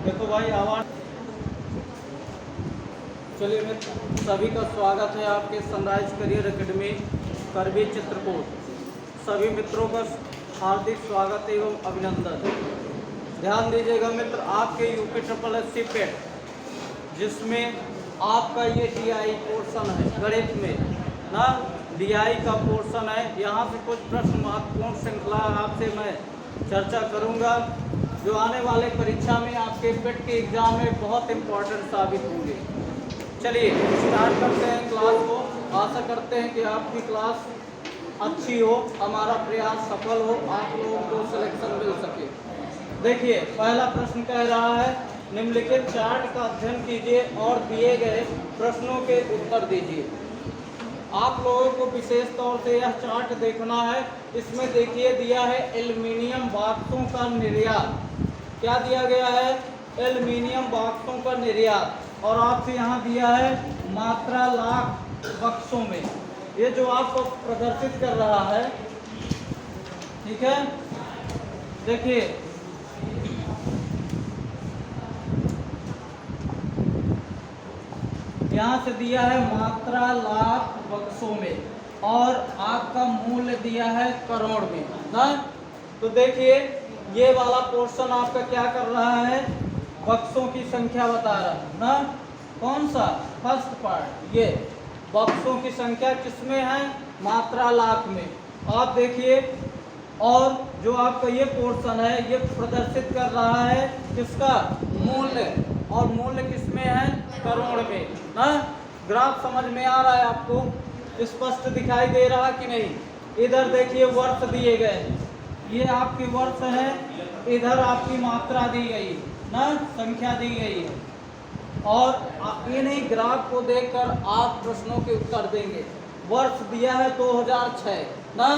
देखो भाई आवाज। चलिए मित्र, सभी का स्वागत है आपके सनराइज करियर एकेडमी करबी चित्रकूट। सभी मित्रों का हार्दिक स्वागत एवं अभिनंदन। ध्यान दीजिएगा मित्र, आपके यूपी ट्रिपल एस सी पेट जिसमें आपका ये डीआई पोर्शन है गणित में ना, डीआई का पोर्शन है। यहाँ से कुछ प्रश्न महत्वपूर्ण श्रृंखला आपसे मैं चर्चा करूँगा जो आने वाले परीक्षा में आपके पेट के एग्जाम में बहुत इम्पोर्टेंट साबित होंगे। चलिए स्टार्ट करते हैं क्लास को। आशा करते हैं कि आपकी क्लास अच्छी हो, हमारा प्रयास सफल हो, आप लोगों को सिलेक्शन मिल सके। देखिए पहला प्रश्न कह रहा है निम्नलिखित चार्ट का अध्ययन कीजिए और दिए गए प्रश्नों के उत्तर दीजिए। आप लोगों को विशेष तौर से यह चार्ट देखना है। इसमें देखिए दिया है एल्युमिनियम बॉक्सों का निर्यात। क्या दिया गया है? एल्युमिनियम बॉक्सों का निर्यात। और आपसे यहाँ दिया है मात्रा लाख बक्सों में। ये जो आपको प्रदर्शित कर रहा है, ठीक है, देखिए यहाँ से दिया है मात्रा लाख बक्सों में और आपका मूल्य दिया है करोड़ में ना। तो देखिए ये वाला पोर्शन आपका क्या कर रहा है, बक्सों की संख्या बता रहा है ना। कौन सा? First part. ये बक्सों की संख्या किसमें है? मात्रा लाख में। आप देखिए, और जो आपका ये पोर्शन है ये प्रदर्शित कर रहा है किसका? मूल्य। और मूल्य किसमें है? करोड़ में ना। ग्राफ समझ में आ रहा है आपको? स्पष्ट दिखाई दे रहा कि नहीं? इधर देखिए वर्ष दिए गए, ये आपके वर्ष है, इधर आपकी मात्रा दी गई ना, संख्या दी गई है। और इन्हीं ग्राफ को देखकर आप प्रश्नों के उत्तर देंगे। वर्ष दिया है 2006 ना।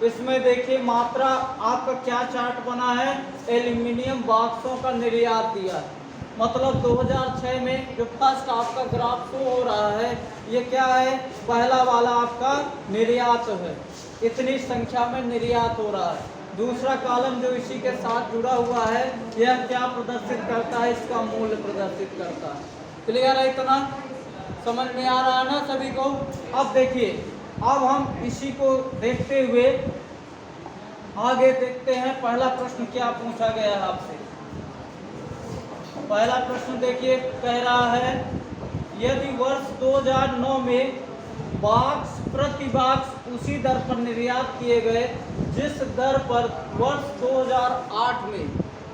इसमें देखिए मात्रा आपका क्या चार्ट बना है, एल्युमिनियम बॉक्सों का निर्यात दिया है। मतलब 2006 में जो फर्स्ट आपका ग्राफ शो हो रहा है ये क्या है? पहला वाला आपका निर्यात है, इतनी संख्या में निर्यात हो रहा है। दूसरा कॉलम जो इसी के साथ जुड़ा हुआ है यह क्या प्रदर्शित करता है? इसका मूल्य प्रदर्शित करता है। क्लियर है? इतना समझ में आ रहा है ना सभी को? अब देखिए, अब हम इसी को देखते हुए आगे देखते हैं पहला प्रश्न क्या पूछा गया है आपसे। पहला प्रश्न देखिए कह रहा है यदि वर्ष 2009 में बॉक्स प्रति बॉक्स उसी दर पर निर्यात किए गए जिस दर पर वर्ष 2008 में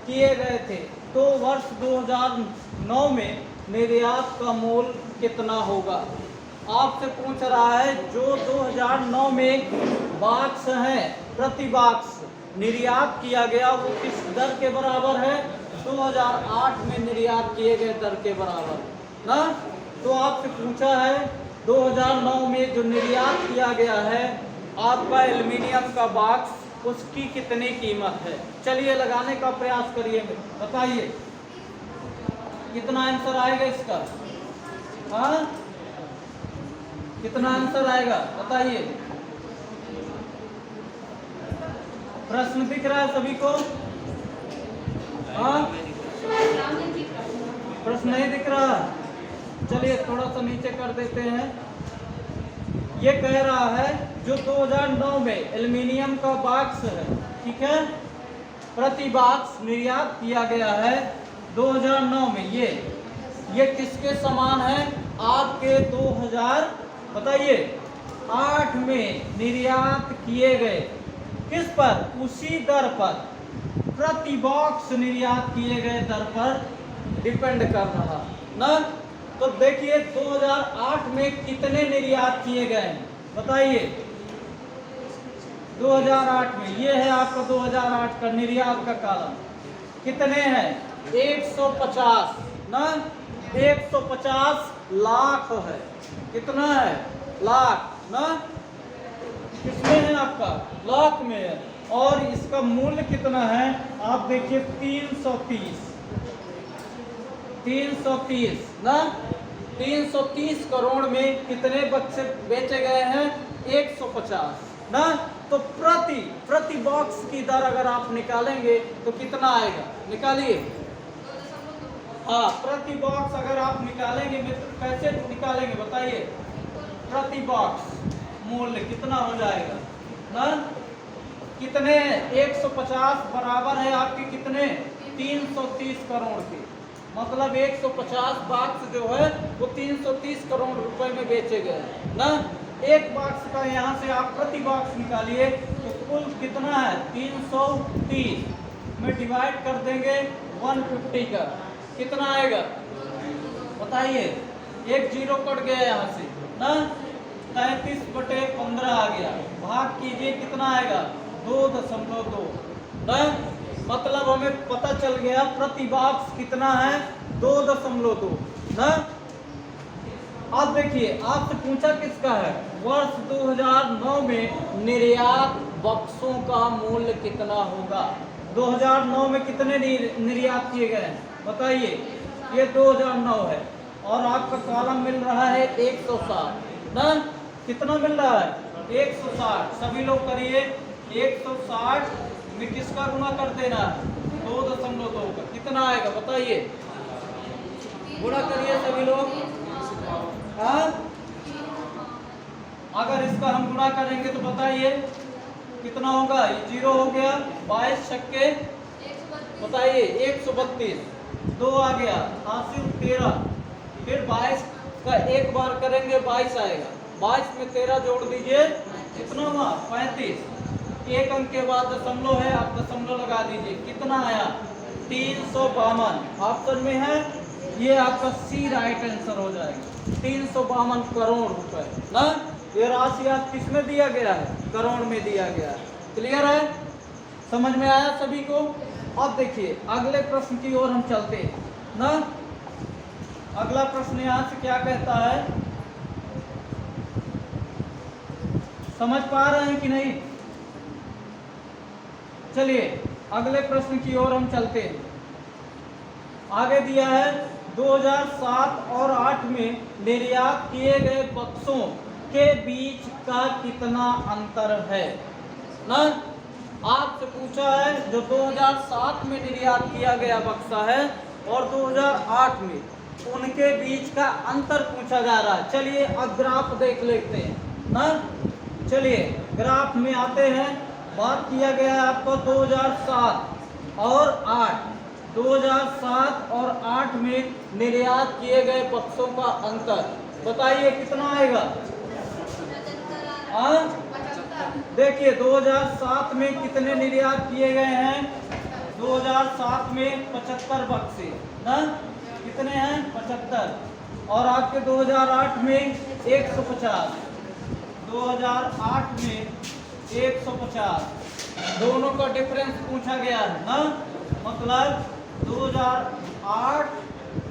किए गए थे, तो वर्ष 2009 में निर्यात का मूल्य कितना होगा? आपसे पूछ रहा है जो 2009 में बॉक्स हैं, प्रति बॉक्स निर्यात किया गया वो किस दर के बराबर है? 2008 में निर्यात किए गए दर के बराबर ना। तो आपसे पूछा है 2009 में जो निर्यात किया गया है आपका एल्युमिनियम का बॉक्स, उसकी कितनी कीमत है? चलिए लगाने का प्रयास करिए, बताइए कितना आंसर आएगा इसका? हाँ, कितना आंसर आएगा बताइए? प्रश्न दिख रहा है सभी को? हाँ, प्रश्न नहीं दिख रहा? चलिए थोड़ा सा नीचे कर देते हैं। ये कह रहा है जो 2009 में एल्युमिनियम का बॉक्स है, ठीक है, प्रति बॉक्स निर्यात किया गया है 2009 में, ये किसके समान है? आपके 2000 बताइए 8 में निर्यात किए गए किस पर? उसी दर पर, प्रति बॉक्स निर्यात किए गए दर पर डिपेंड कर रहा ना। तो देखिए 2008 में कितने निर्यात किए गए हैं बताइए? 2008 में ये है आपका 2008 का निर्यात का कॉलम, कितने हैं? 150 ना, 150 लाख है। कितना है? लाख ना। किसमें है आपका? लाख में है। और इसका मूल्य कितना है? आप देखिए 330 ना। 330 करोड़ में कितने बक्से बेचे गए हैं? 150 ना। तो प्रति बॉक्स की दर अगर आप निकालेंगे तो कितना आएगा? निकालिए। हाँ, प्रति बॉक्स अगर आप निकालेंगे मित्र, कैसे निकालेंगे बताइए। प्रति बॉक्स मूल्य कितना हो जाएगा ना, कितने 150 बराबर है आपके कितने 330 करोड़ के, मतलब 150 बॉक्स जो है वो 330 करोड़ रुपए में बेचे गए ना। एक बॉक्स का यहाँ से आप प्रति बॉक्स निकालिए तो कुल कितना है 330 में डिवाइड कर देंगे 150 का, कितना आएगा बताइए। एक जीरो कट गया यहाँ से ना, 33/15 आ गया, भाग कीजिए कितना आएगा 2.2 ना, मतलब हमें पता चल गया प्रति बॉक्स कितना है 2.2 ना। अब देखिए आपसे पूछा किसका है, वर्ष 2009 में निर्यात बक्सों का मूल्य कितना होगा। 2009 में कितने निर्यात किए गए हैं बताइए, ये 2009 है और आपका कॉलम मिल रहा है 160 ना, कितना मिल रहा है 160। सभी लोग करिए 160 में किसका गुणा कर देना है 2.2 का, कितना आएगा बताइए, गुणा करिए सभी लोग। हाँ, अगर इसका हम गुणा करेंगे तो बताइए कितना होगा, ये जीरो हो गया, 22 छक्के बताइए 132, 2 आ गया, हासिल 13, फिर 22 का एक बार करेंगे 22 आएगा, 22 में 13 जोड़ दीजिए कितना हुआ 35, एक अंक के बाद दशमलव है, आप दशमलव लगा दीजिए, कितना आया 352, ऑप्शन में है ये आपका सी राइट आंसर हो जाएगा, 352 करोड़ रुपए ना। ये राशि आप किसमें दिया गया है, करोड़ में दिया गया है। क्लियर है, समझ में आया सभी को। अब देखिए अगले प्रश्न की ओर हम चलते हैं ना। अगला प्रश्न यहाँ से क्या कहता है, समझ पा रहे हैं कि नहीं। चलिए अगले प्रश्न की ओर हम चलते हैं। आगे दिया है 2007 और 8 में निर्यात किए गए बक्सों के बीच का कितना अंतर है ना। आपसे पूछा है जो 2007 में निर्यात किया गया बक्सा है और 2008 में, उनके बीच का अंतर पूछा जा रहा है। चलिए अब ग्राफ देख लेते हैं ना। चलिए ग्राफ में आते हैं, बात किया गया है आपको 2007 और 8, 2007 और 8 में निर्यात किए गए बक्सों का अंतर बताइए कितना आएगा। देखिए 2007 में कितने निर्यात किए गए हैं, 2007 में 75 बक्से ना, कितने हैं 75, और आपके 2008 में 150, 2008 में 150, दोनों का डिफरेंस पूछा गया है ना, मतलब 2008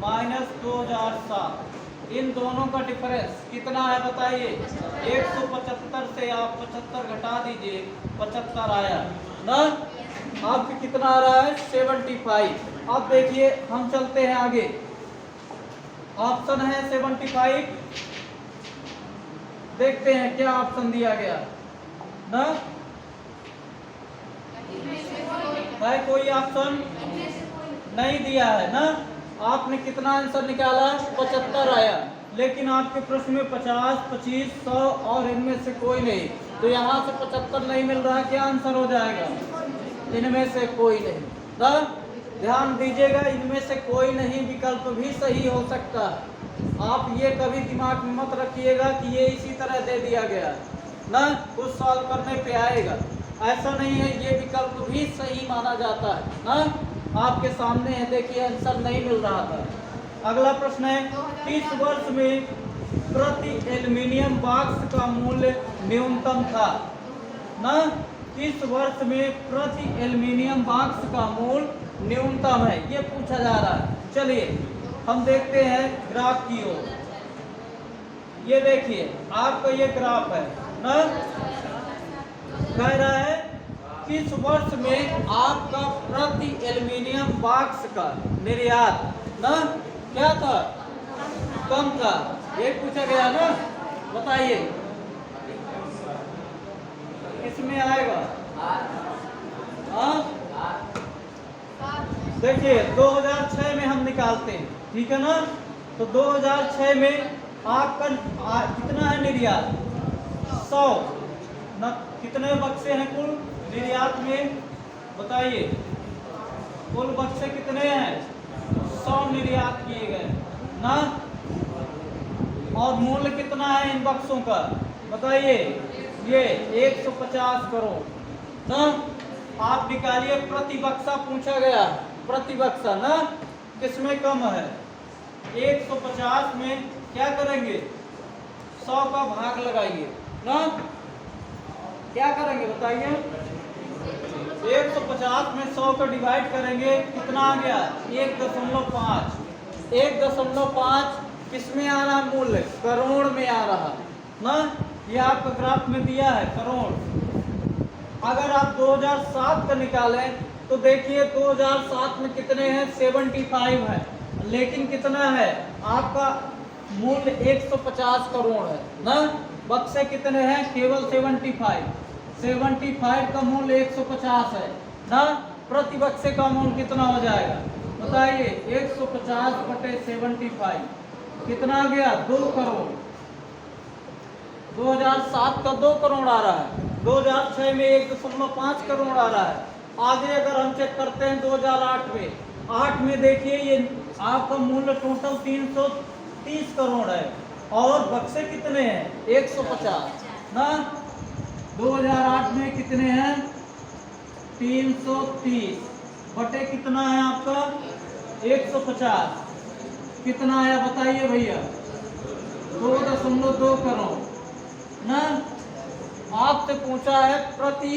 माइनस 2007, इन दोनों का डिफरेंस कितना है बताइए। 175 से आप 75 घटा दीजिए, 75 आया ना, आपके कितना आ रहा है 75। अब देखिए हम चलते हैं आगे, ऑप्शन है 75, देखते हैं क्या ऑप्शन दिया गया ना, है कोई ऑप्शन नहीं दिया है ना। आपने कितना आंसर निकाला 75 आया, लेकिन आपके प्रश्न में 50, 25, 100 और इनमें से कोई नहीं, तो यहाँ से 75 नहीं मिल रहा, क्या आंसर हो जाएगा, इनमें से कोई नहीं। तो ध्यान दीजिएगा, इनमें से कोई नहीं विकल्प भी सही हो सकता है। आप ये कभी दिमाग में मत रखिएगा कि ये इसी तरह दे दिया गया ना, कुछ सॉल्व करने पे आएगा, ऐसा नहीं है, ये विकल्प भी सही माना जाता है ना। आपके सामने है, देखिए आंसर नहीं मिल रहा था। अगला प्रश्न है, किस वर्ष में प्रति एल्युमिनियम बॉक्स का मूल्य न्यूनतम था ना, किस वर्ष में प्रति एल्युमिनियम बॉक्स का मूल्य न्यूनतम है, ये पूछा जा रहा है। चलिए हम देखते हैं ग्राफ की ओर। ये देखिए आपका ये ग्राफ है ना, कह रहा है किस वर्ष में आपका प्रति एल्युमिनियम बॉक्स का निर्यात ना क्या था, कम था, ये पूछा गया ना, बताइए किसमें आएगा। हाँ देखिए 2006 में हम निकालते हैं, ठीक है ना। तो 2006 में आपका कितना है निर्यात? 100 न, कितने बक्से हैं कुल निर्यात में बताइए? कुल बक्से कितने हैं? 100 निर्यात किए गए ना। और मूल्य कितना है इन बक्सों का बताइए? ये 150 करोड़ ना। आप निकालिए, प्रति बक्सा पूछा गया, प्रति बक्सा ना, किसमें कम है? 150 में क्या करेंगे? 100 का भाग लगाइए ना, क्या करेंगे बताइए? 150 में 100 का डिवाइड करेंगे, कितना आ गया? 1.5। 1.5 किसमें आ रहा है मूल्य? करोड़ में आ रहा ना। ये आपका ग्राफ में दिया है करोड़। अगर आप 2007 का निकालें तो देखिए 2007 में कितने हैं? 75 है, लेकिन कितना है आपका मूल्य? 150 करोड़ है ना। बक्से कितने हैं? केवल 75 का मूल्य 150 है ना। प्रति बक्से का मूल्य कितना हो जाएगा बताइए? 150 बटे 75 कितना आ गया? 2 करोड़। 2007 का 2 करोड़ आ रहा है, 2006 में 1.5 करोड़ आ रहा है। आगे अगर हम चेक करते हैं 2008 में, 8 में देखिए ये आपका मूल्य टोटल 330 करोड़ है और बक्से कितने हैं? 150 ना। 2008 में कितने हैं? 330 बटे कितना है आपका? 150 कितना आया बताइए भैया? 2.2 करोड़ ना। आपसे पूछा है प्रति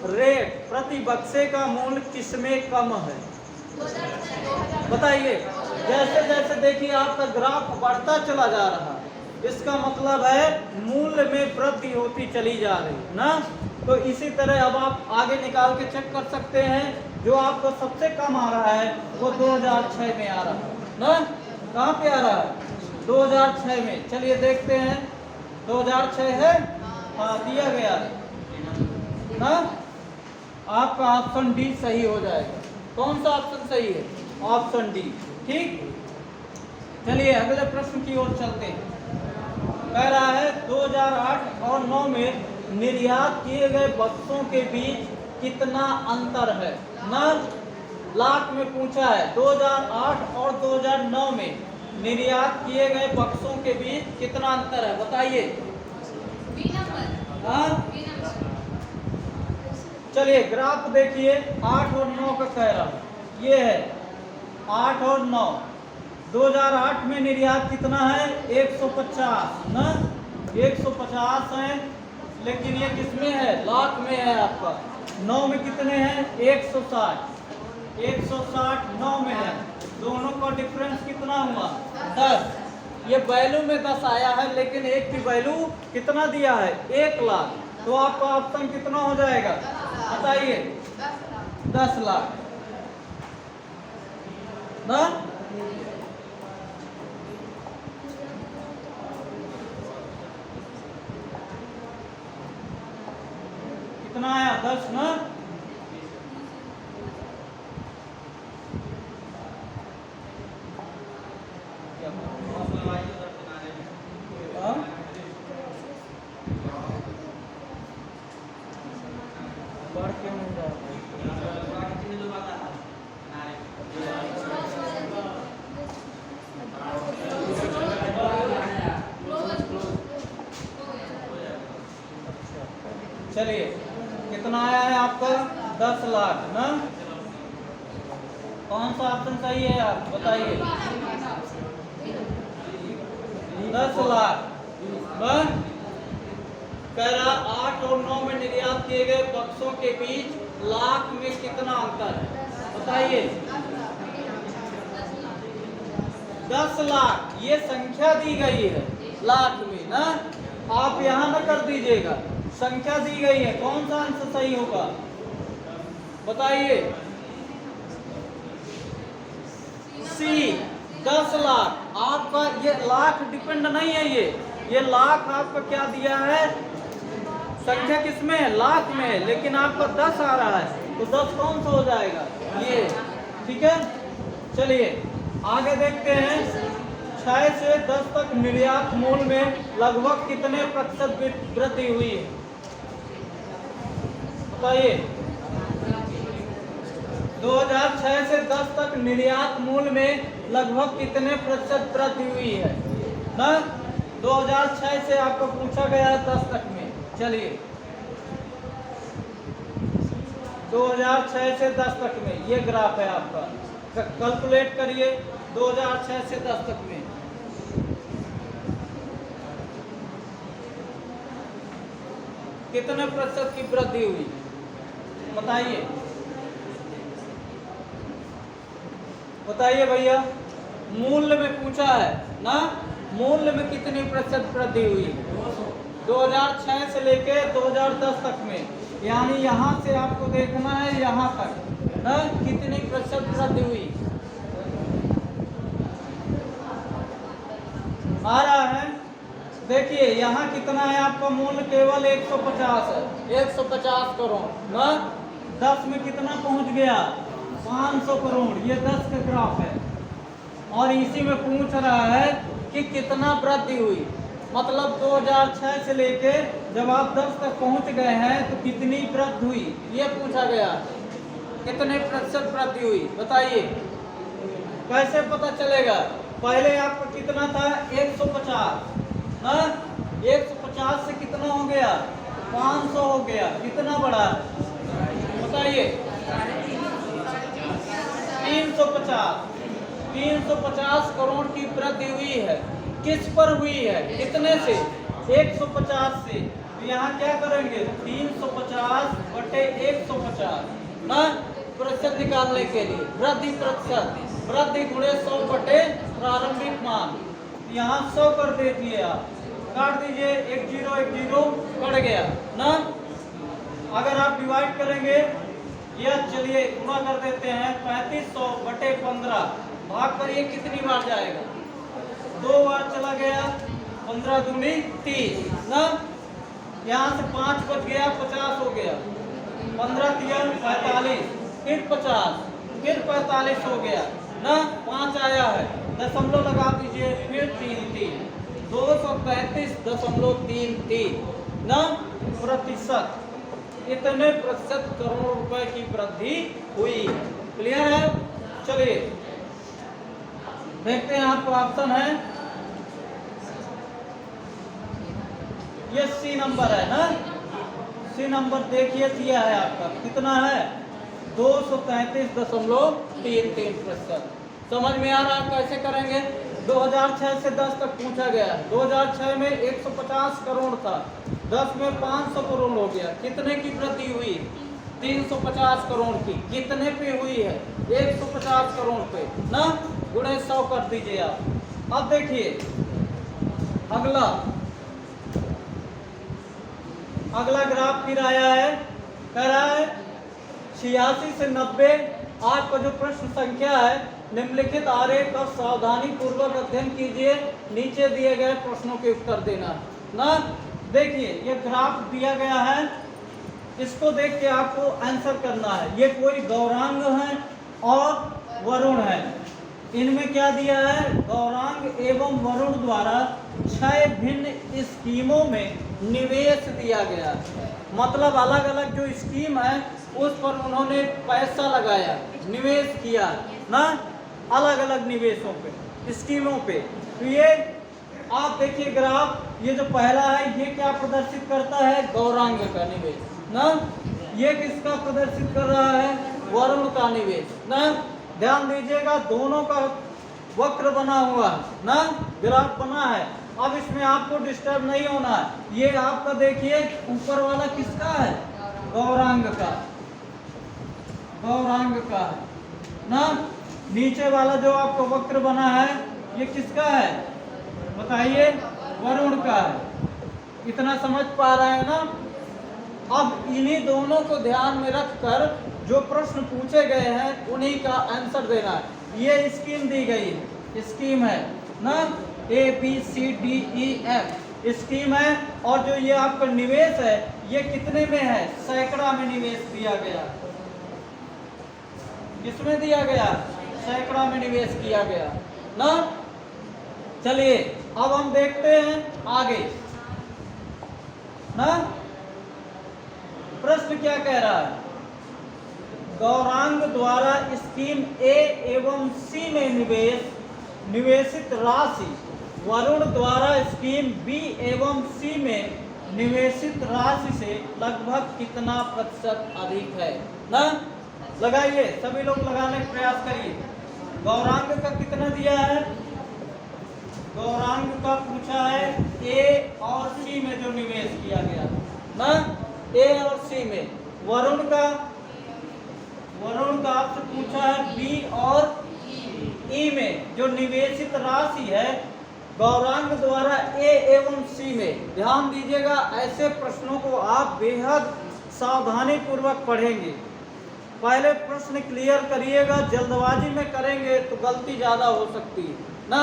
रेट, प्रति बक्से का मूल्य किसमें कम है बताइए? जैसे जैसे देखिए आपका ग्राफ बढ़ता चला जा रहा है, इसका मतलब है मूल्य में वृद्धि होती चली जा रही ना। तो इसी तरह अब आप आगे निकाल के चेक कर सकते हैं। जो आपको सबसे कम आ रहा है वो 2006 में आ रहा है ना। कहाँ पे आ रहा है? 2006 में। चलिए देखते हैं 2006 है, हाँ दिया गया है ना। आपका ऑप्शन डी सही हो जाएगा। कौन सा ऑप्शन सही है? ऑप्शन डी, ठीक। चलिए अगले प्रश्न की ओर चलते हैं। कह रहा है 2008 और 9 में निर्यात किए गए बक्सों के बीच कितना अंतर है ना। लाख में पूछा है। 2008 और 2009 में निर्यात किए गए बक्सों के बीच कितना अंतर है बताइए? चलिए ग्राफ देखिए, 8 और 9 का कह रहा हूं, ये है 8 और 9। 2008 में निर्यात कितना है? 150 ना, 150 है, लेकिन ये किसमें है? लाख में है आपका। 9 में कितने हैं? 160। 160 9 में है, दोनों का डिफरेंस कितना हुआ? 10। ये वैल्यू में 10 आया है, लेकिन एक की वैल्यू कितना दिया है? 1 लाख। तो आपका ऑप्शन कितना हो जाएगा बताइए? 10 लाख ना। कितना आया? 10 ना। बढ़ क्यों नहीं रहा? चलिए कितना आया है आपका? 10 लाख ना। कौन सा ऑप्शन सही है आप बताइए? 10 लाख। कह रहा 8 और 9 में निर्यात किए गए बक्सों के बीच लाख में कितना अंतर है बताइए? 10 लाख। ये संख्या दी गई है लाख में ना, आप यहां न कर दीजिएगा, संख्या दी गई है। कौन सा आंसर सही होगा बताइए? सी 10 लाख। आपका ये लाख डिपेंड नहीं है, ये लाख आपका क्या दिया है? संख्या किसमें है? लाख में है, लेकिन आपका 10 आ रहा है, तो 10 कौन सा हो जाएगा? ये, ठीक है। चलिए आगे देखते हैं 6 से 10 तक निर्यात मूल्य में लगभग कितने प्रतिशत वृद्धि हुई है, बताइए। 2006 से 10 तक निर्यात मूल्य में लगभग कितने प्रतिशत वृद्धि हुई है ना। 2006 से आपको पूछा गया है 10 तक में। चलिए 2006 से 10 तक में ये ग्राफ है आपका, कैलकुलेट करिए 2006 से 10 तक में। कितने प्रतिशत की वृद्धि हुई बताइए, बताइए भैया। मूल्य में पूछा है ना, मूल्य में कितनी प्रतिशत वृद्धि हुई 2006 से लेके 2010 तक में, यानी यहाँ से आपको देखना है यहाँ तक ना कितनी प्रतिशत वृद्धि हुई। आ रहा है, देखिए यहाँ कितना है आपका मूल्य, केवल 150 है, 150 करोड़ ना। 10 में कितना पहुँच गया 500 करोड़, ये 10 का ग्राफ है। और इसी में पूछ रहा है कि कितना वृद्धि हुई, मतलब 2006 से लेके जब आप 10 तक पहुंच गए हैं तो कितनी वृद्धि हुई, ये पूछा गया। कितने प्रतिशत वृद्धि हुई बताइए। कैसे पता चलेगा, पहले आपका कितना था 150 ना, 150 से कितना हो गया 500 हो गया, कितना बढ़ा बताइए। 350 करोड़ की वृद्धि हुई है। किस पर हुई है, कितने से 150 से। तो यहाँ क्या करेंगे 350 बटे 150 ना, प्रतिशत निकालने के लिए वृद्धि प्रतिशत, वृद्धि गुणे 100 बटे प्रारंभिक मान। यहाँ 100 कर दीजिए, आप काट दीजिए, 1 0 कट गया ना। अगर आप डिवाइड करेंगे या चलिए गुणा कर देते हैं, 3500 बटे 15 भाग करिए कितनी बार जाएगा, 2 बार चला गया, 15 दूनी 30 ना। यहाँ से 5 बच गया 50 हो गया, 15 3 45, फिर 50, फिर 45 हो गया ना, 5 आया है, दशमलव लगा दीजिए, फिर 3 235.33 ना प्रतिशत। इतने प्रतिशत करोड़ रुपए की वृद्धि हुई। क्लियर है। चलिए देखते हैं, आपको ऑप्शन है, ये सी नंबर है ना, सी नंबर देखिए दिया है आपका, कितना है 233.33%। समझ में आ रहा है कैसे करेंगे। 2006 से 10 तक पूछा गया, 2006 में 150 करोड़ था, 10 में 500 करोड़ हो गया, कितने की वृद्धि हुई 350 करोड़ की। कितने पे हुई है 150 करोड़ पे ना, गुणे 100 कर दीजिए आप। अब देखिए अगला ग्राफ फिर आया है, कह रहा है 86 से 90। आज का जो प्रश्न संख्या है, निम्नलिखित आरेख का सावधानी पूर्वक अध्ययन कीजिए, नीचे दिए गए प्रश्नों के उत्तर देना ना। देखिए ये ग्राफ दिया गया है, इसको देख के आपको आंसर करना है। ये कोई गौरांग है और वरुण है, इनमें क्या दिया है, गौरांग एवं वरुण द्वारा 6 भिन्न स्कीमों में निवेश दिया गया। मतलब अलग अलग जो स्कीम है उस पर उन्होंने पैसा लगाया, निवेश किया ना, अलग अलग निवेशों पे, स्कीमों पे। तो ये आप देखिए ग्राफ, ये जो पहला है ये क्या प्रदर्शित करता है, गौरांग का निवेश ना। ये किसका प्रदर्शित कर रहा है, वरुण का निवेश ना। ध्यान दीजिएगा दोनों का वक्र बना हुआ है ना, ग्राफ बना है। अब इसमें आपको डिस्टर्ब नहीं होना है। ये आपका देखिए ऊपर वाला किसका है, गौरांग का, गौरांग का है ना। नीचे वाला जो आपका वक्र बना है ये किसका है बताइए, वरुण का है। इतना समझ पा रहे हैं ना। अब इन्हीं दोनों को ध्यान में रखकर जो प्रश्न पूछे गए हैं उन्हीं का आंसर देना है। ये स्कीम दी गई है, स्कीम है ना, ABCDEF स्कीम है। और जो ये आपका निवेश है ये कितने में है, सैकड़ा में निवेश दिया गया। किसमें दिया गया, सैकड़ा में निवेश किया गया ना। चलिए अब हम देखते हैं आगे ना, प्रश्न क्या कह रहा है। गौरांग द्वारा स्कीम ए एवं सी में निवेशित राशि वरुण द्वारा स्कीम बी एवं सी में निवेशित राशि से लगभग कितना प्रतिशत अधिक है ना। लगाइए, सभी लोग लगाने का प्रयास करिए। गौरांग का कितना दिया है, गौरांग का पूछा है ए और सी में जो निवेश किया गया ना, ए और सी में। वरुण का आपसे पूछा है बी और ई में जो निवेशित राशि है गौरांग द्वारा ए एवं सी में। ध्यान दीजिएगा, ऐसे प्रश्नों को आप बेहद सावधानी पूर्वक पढ़ेंगे। पहले प्रश्न क्लियर करिएगा, जल्दबाजी में करेंगे तो गलती ज्यादा हो सकती है ना।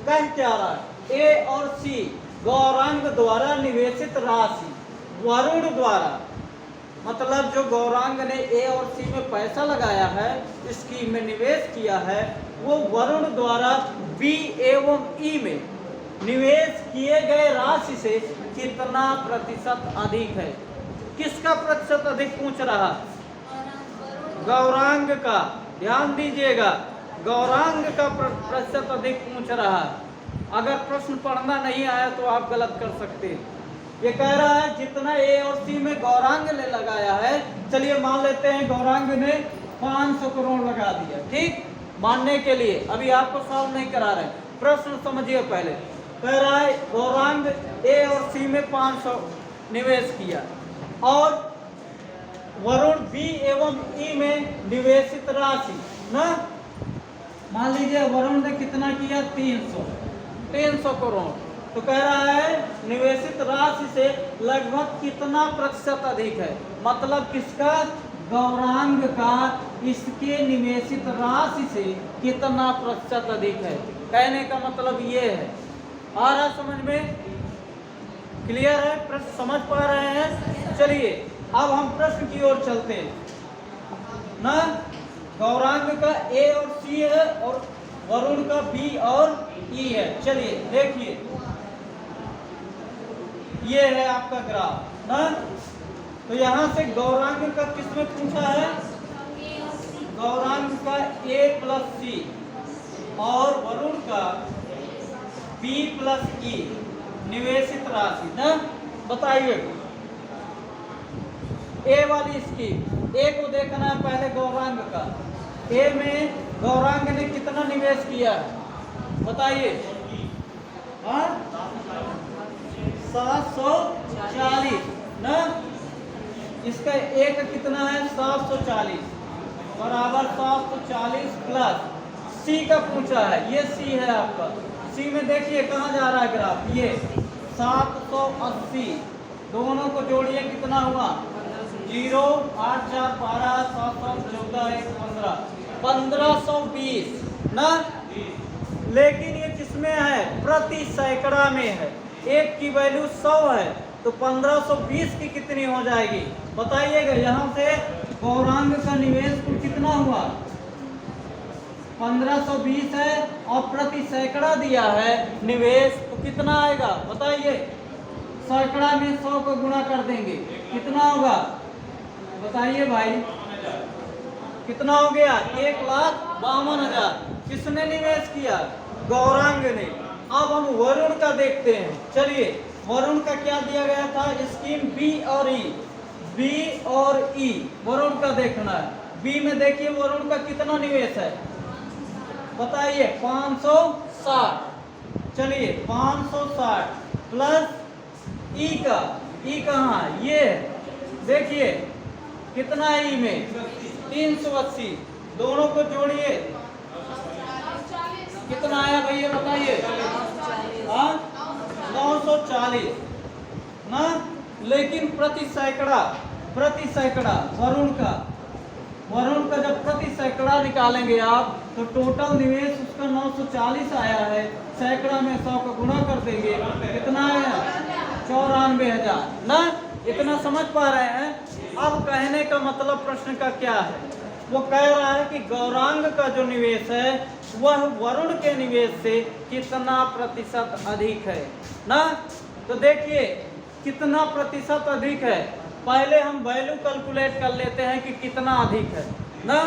कह क्या रहा है, ए और सी गौरांग द्वारा निवेशित राशि वरुण द्वारा, मतलब जो गौरांग ने ए और सी में पैसा लगाया है, स्कीम में निवेश किया है, वो वरुण द्वारा बी एवं ई में निवेश किए गए राशि से कितना प्रतिशत अधिक है। किसका प्रतिशत अधिक पूछ रहा, गौरांग का। ध्यान दीजिएगा, गौरांग का प्रतिशत अधिक पूछ रहा है। अगर प्रश्न पढ़ना नहीं आया तो आप गलत कर सकते हैं। ये कह रहा है जितना ए और सी में गौरांग ने लगाया है, चलिए मान लेते हैं गौरांग ने 500 करोड़ लगा दिया, ठीक, मानने के लिए अभी आपको सॉल्व नहीं करा रहे, प्रश्न समझिए पहले। कह रहा है गौरांग ए और सी में 500 निवेश किया और वरुण बी एवं ई में निवेशित राशि ना, मान लीजिए वरुण ने कितना किया 300 करोड़। तो कह रहा है निवेशित राशि से लगभग कितना प्रतिशत अधिक है, मतलब किसका, गौरांग का इसके निवेशित राशि से कितना प्रतिशत अधिक है। कहने का मतलब ये है। आ रहा समझ में, क्लियर है, प्रश्न समझ पा रहे हैं। चलिए अब हम प्रश्न की ओर चलते हैं ना। गौरांग का ए और सी है और वरुण का बी और ई है। चलिए देखिए, ये है आपका ग्राफ ना। तो यहां से गौरांग का किसमें पूछा है, गौरांग का ए प्लस सी और वरुण का बी प्लस ई निवेशित राशि ना। बताइए ए वाली स्कीम, ए को देखना है पहले गौरांग का। ए में गौरांग ने कितना निवेश किया है बताइए, 740 ना। इसका एक कितना है 740 बराबर 740 प्लस सी का पूछा है, ये सी है आपका। सी में देखिए कहाँ जा रहा है ग्राफ, ये 780, दोनों को जोड़िए कितना हुआ 0 8 4 12 7 7 14 1 15 1520 ना। लेकिन ये किसमें है, प्रति सैकड़ा में है। एक की वैल्यू 100 है तो 1520 की कितनी हो जाएगी बताइएगा। यहाँ से गौरांग का निवेश कुल कितना हुआ 1520 है और प्रति सैकड़ा दिया है निवेश, तो कितना आएगा बताइए। सैकड़ा में 100 को गुणा कर देंगे, कितना होगा बताइए भाई, कितना हो गया 1,52,000। किसने निवेश किया, गौरांग ने। अब हम वरुण का देखते हैं। चलिए वरुण का क्या दिया गया था, स्कीम बी और ई, बी और ई वरुण का देखना है। बी में देखिए वरुण का कितना निवेश है बताइए 560। चलिए 560 प्लस ई का, ई कहाँ, ये देखिए कितना है ई में 380, दोनों को जोड़िए कितना आया भैया बताइए 940 ना। लेकिन प्रति सैकड़ा वरुण का जब प्रति सैकड़ा निकालेंगे आप तो टोटल निवेश उसका 940 आया है, सैकड़ा में 100 का गुणा कर देंगे कितना आया 94,000 ना। इतना समझ पा रहे हैं। अब कहने का मतलब प्रश्न का क्या है, वो कह रहा है कि गौरांग का जो निवेश है वह वरुण के निवेश से कितना प्रतिशत अधिक है ना। तो देखिए कितना प्रतिशत अधिक है, पहले हम वैल्यू कैलकुलेट कर लेते हैं कि कितना अधिक है ना।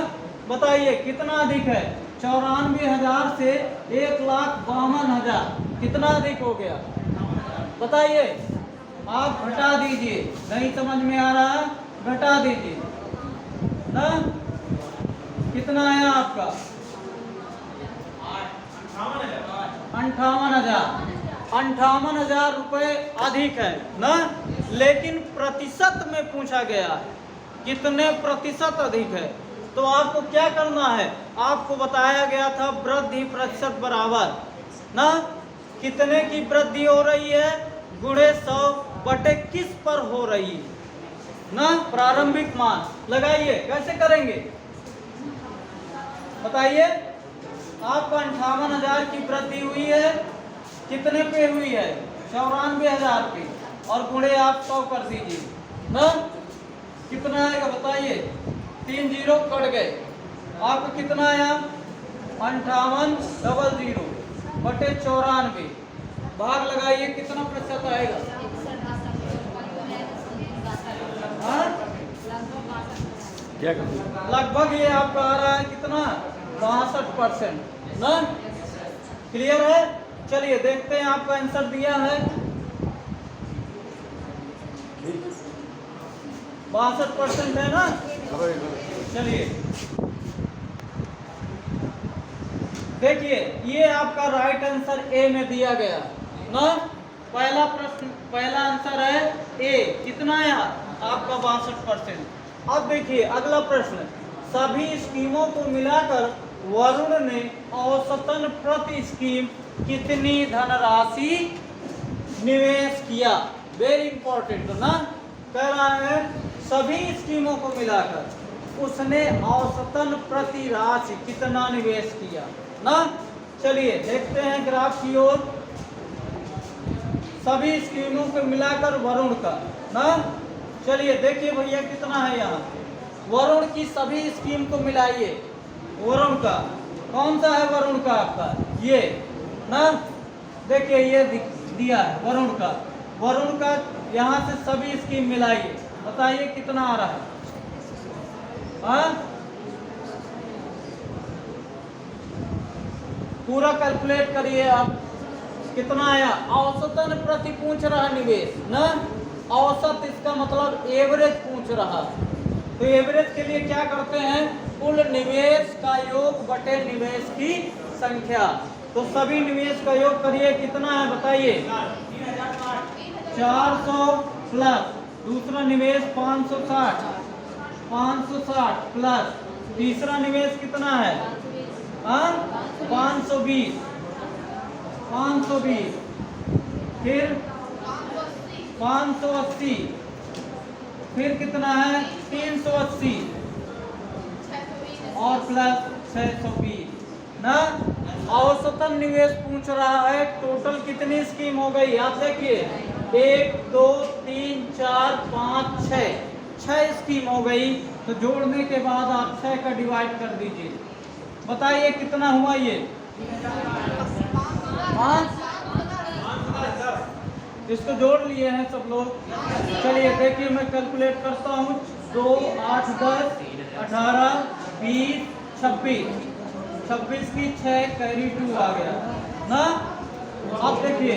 बताइए कितना अधिक है, 94,000 से 1,52,000 कितना अधिक हो गया बताइए। आप घटा दीजिए, नहीं समझ में आ रहा है घटा दीजिए ना। कितना आया आपका 58,000 रुपये अधिक है ना। लेकिन प्रतिशत में पूछा गया है कितने प्रतिशत अधिक है। तो आपको क्या करना है, आपको बताया गया था वृद्धि प्रतिशत बराबर ना कितने की वृद्धि हो रही है गुणे 100 बटे किस पर हो रही है ना, प्रारंभिक मान लगाइए। कैसे करेंगे बताइए। आपका 58,000 की वृद्धि हुई है, कितने पे हुई है 94,000 पे, और गुणे आप 100 कर दीजिए ना। कितना आएगा बताइए, 3 जीरो कट गए, आपको कितना आया 58,00 बटे 94, भाग लगाइए कितना प्रतिशत आएगा। क्या लगभग ये आपका आ रहा है कितना 62% ना। क्लियर है। चलिए देखते हैं आपका आंसर दिया है 62% है ना। चलिए देखिए ये आपका राइट आंसर ए में दिया गया ना। पहला प्रश्न पहला आंसर है ए, कितना आया आपका 62%। अब देखिए अगला प्रश्न, सभी स्कीमों को मिलाकर वरुण ने औसतन प्रति स्कीम कितनी धनराशि निवेश किया। वेरी इंपॉर्टेंट ना, कह रहा है सभी स्कीमों को मिलाकर उसने औसतन प्रति राशि कितना निवेश किया ना। चलिए देखते हैं ग्राफ की ओर, सभी स्कीमों को मिलाकर वरुण का ना। चलिए देखिए भैया कितना है यहाँ, वरुण की सभी स्कीम को मिलाइए। वरुण का कौन सा है, वरुण का आपका ये ना, देखिए ये दिया है वरुण का। वरुण का यहाँ से सभी स्कीम मिलाइए, बताइए कितना आ रहा है। हाँ पूरा कैलकुलेट करिए आप, कितना आया। औसतन प्रति पूछ रहा निवेश ना, औसत इसका मतलब एवरेज पूछ रहा। तो एवरेज के लिए क्या करते हैं, कुल निवेश का योग बटे निवेश की संख्या। तो सभी निवेश का योग करिए, कितना है बताइए 400 प्लस दूसरा निवेश 560 प्लस तीसरा निवेश कितना है 520 फिर 580 फिर कितना है 380 और प्लस 620 ना। औसतन निवेश पूछ रहा है, टोटल कितनी स्कीम हो गई आप देखिए 1 2 3 4 5 6 स्कीम हो गई। तो जोड़ने के बाद आप 6 का डिवाइड कर दीजिए, बताइए कितना हुआ ये 5। इसको जोड़ लिए हैं सब लोग। चलिए देखिए मैं कैलकुलेट करता हूँ, 2 8 10 18 20 26 की 6 कैरी 2 आ गया ना। अब देखिए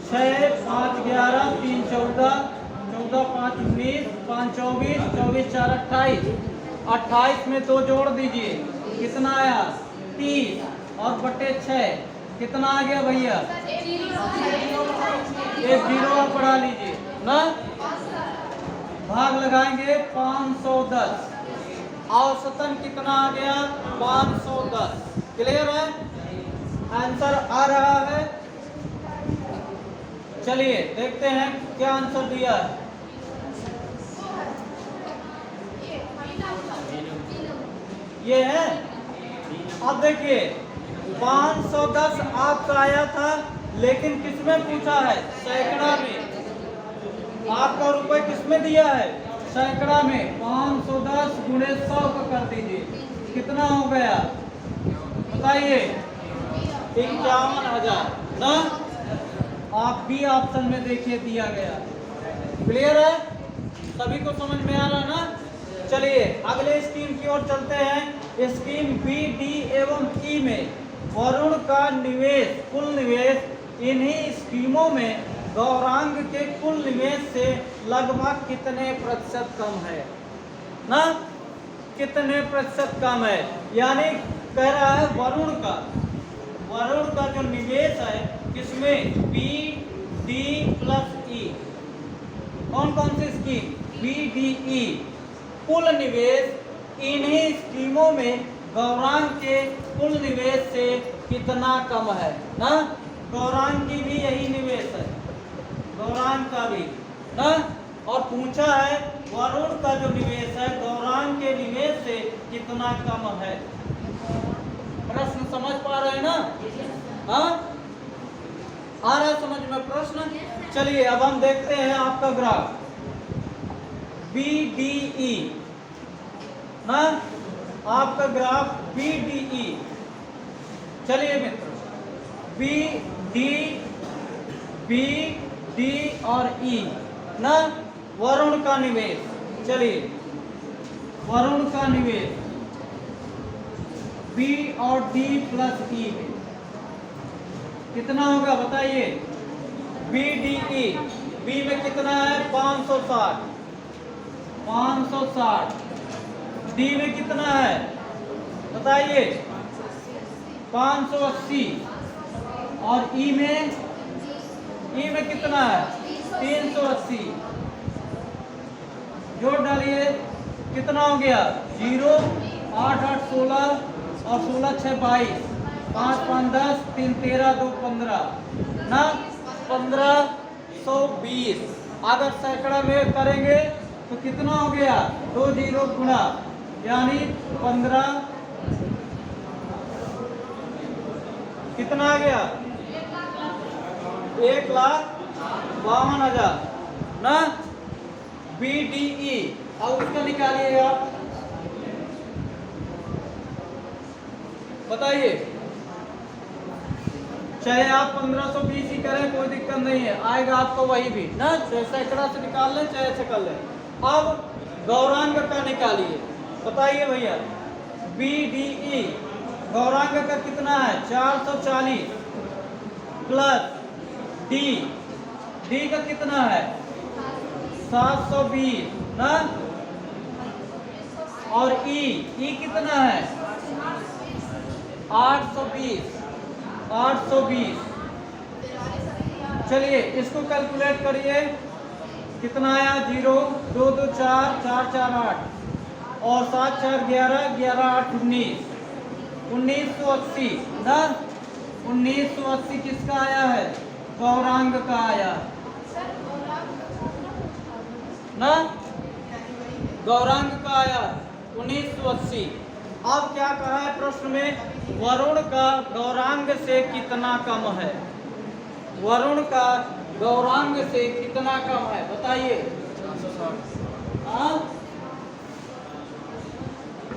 6 5 11 3 14 14 5 19 5 24 24 4 28 में 2 जोड़ दीजिए, कितना आया 30 और बटे 6 कितना आ गया भैया, एक जीरो और बढ़ा लीजिए ना। भाग लगाएंगे 510, औसतन कितना आ गया 510। क्लियर है, आंसर आ रहा है। चलिए देखते हैं क्या आंसर दिया है। ये है, अब देखिए 510 आपका आया था, लेकिन किसमें पूछा है सैकड़ा में। आपका रुपए किसमें दिया है सैकड़ा में 510 गुणे 100 का कर दीजिए, कितना हो गया बताइए? 51,000 ना। आप भी ऑप्शन में देखिए दिया गया। क्लियर है? सभी को समझ में आ रहा है ना? चलिए अगले स्कीम की ओर चलते हैं। स्कीम बी, डी एवं ई में वरुण का निवेश, कुल निवेश इन्हीं स्कीमों में गौरांग के कुल निवेश से लगभग कितने प्रतिशत कम है ना? कितने प्रतिशत कम है? यानी कह रहा है वरुण का जो निवेश है किसमें? बी, डी प्लस ई। कौन कौन सी स्कीम? बी, डी, ई। कुल निवेश इन्हीं स्कीमों में गौरांग के कुल निवेश से कितना कम है ना? गौरांग की भी यही निवेश है, गौरांग का भी ना। और पूछा है वरुण का जो निवेश है गौरांग के निवेश से कितना कम है। प्रश्न समझ पा रहे हैं ना? हाँ, आ रहा है समझ में प्रश्न? चलिए अब हम देखते हैं आपका ग्राफ BDE ना, आपका ग्राफ BDE। चलिए मित्रों, B, D और E ना, वरुण का निवेश। चलिए वरुण का निवेश B और D प्लस E में कितना होगा बताइए? BDE, B में कितना है? 560, 560। डी में कितना है बताइए? 580। और ई में कितना है? 380। जोड़ डालिए, कितना हो गया? 0, 8, 8, 16 और 16, 6, 22, 5, 5, 10, 3, 13, 2, 15 ना, 1520। अगर सैकड़ा में करेंगे तो कितना हो गया? 2 0 गुणा, यानी 15, कितना आ गया? 1,52,000 ना। BDE अब उसका निकालिएगा, बताइए। चाहे आप 1520 ही करें कोई दिक्कत नहीं है, आएगा आपको वही भी ना। सैकड़ा से निकाल लें चाहे ऐसे कर लें। अब गौरांग का निकालिए, बताइए भैया। BDE गौरांग का कितना है? 440 प्लस डी का कितना है? 720 ना। और ई कितना है? 820, 820। चलिए इसको कैलकुलेट करिए, कितना आया? 0, 2, 2, 4, 4, 4, 8 और 7, 4, 11, 11, 8, 19, 1980 ना। 1980 किसका आया है? गौरांग का आया ना, गौरांग का आया 1980। अब क्या कहा है प्रश्न में? वरुण का गौरांग से कितना कम है? वरुण का गौरांग से कितना कम है बताइए?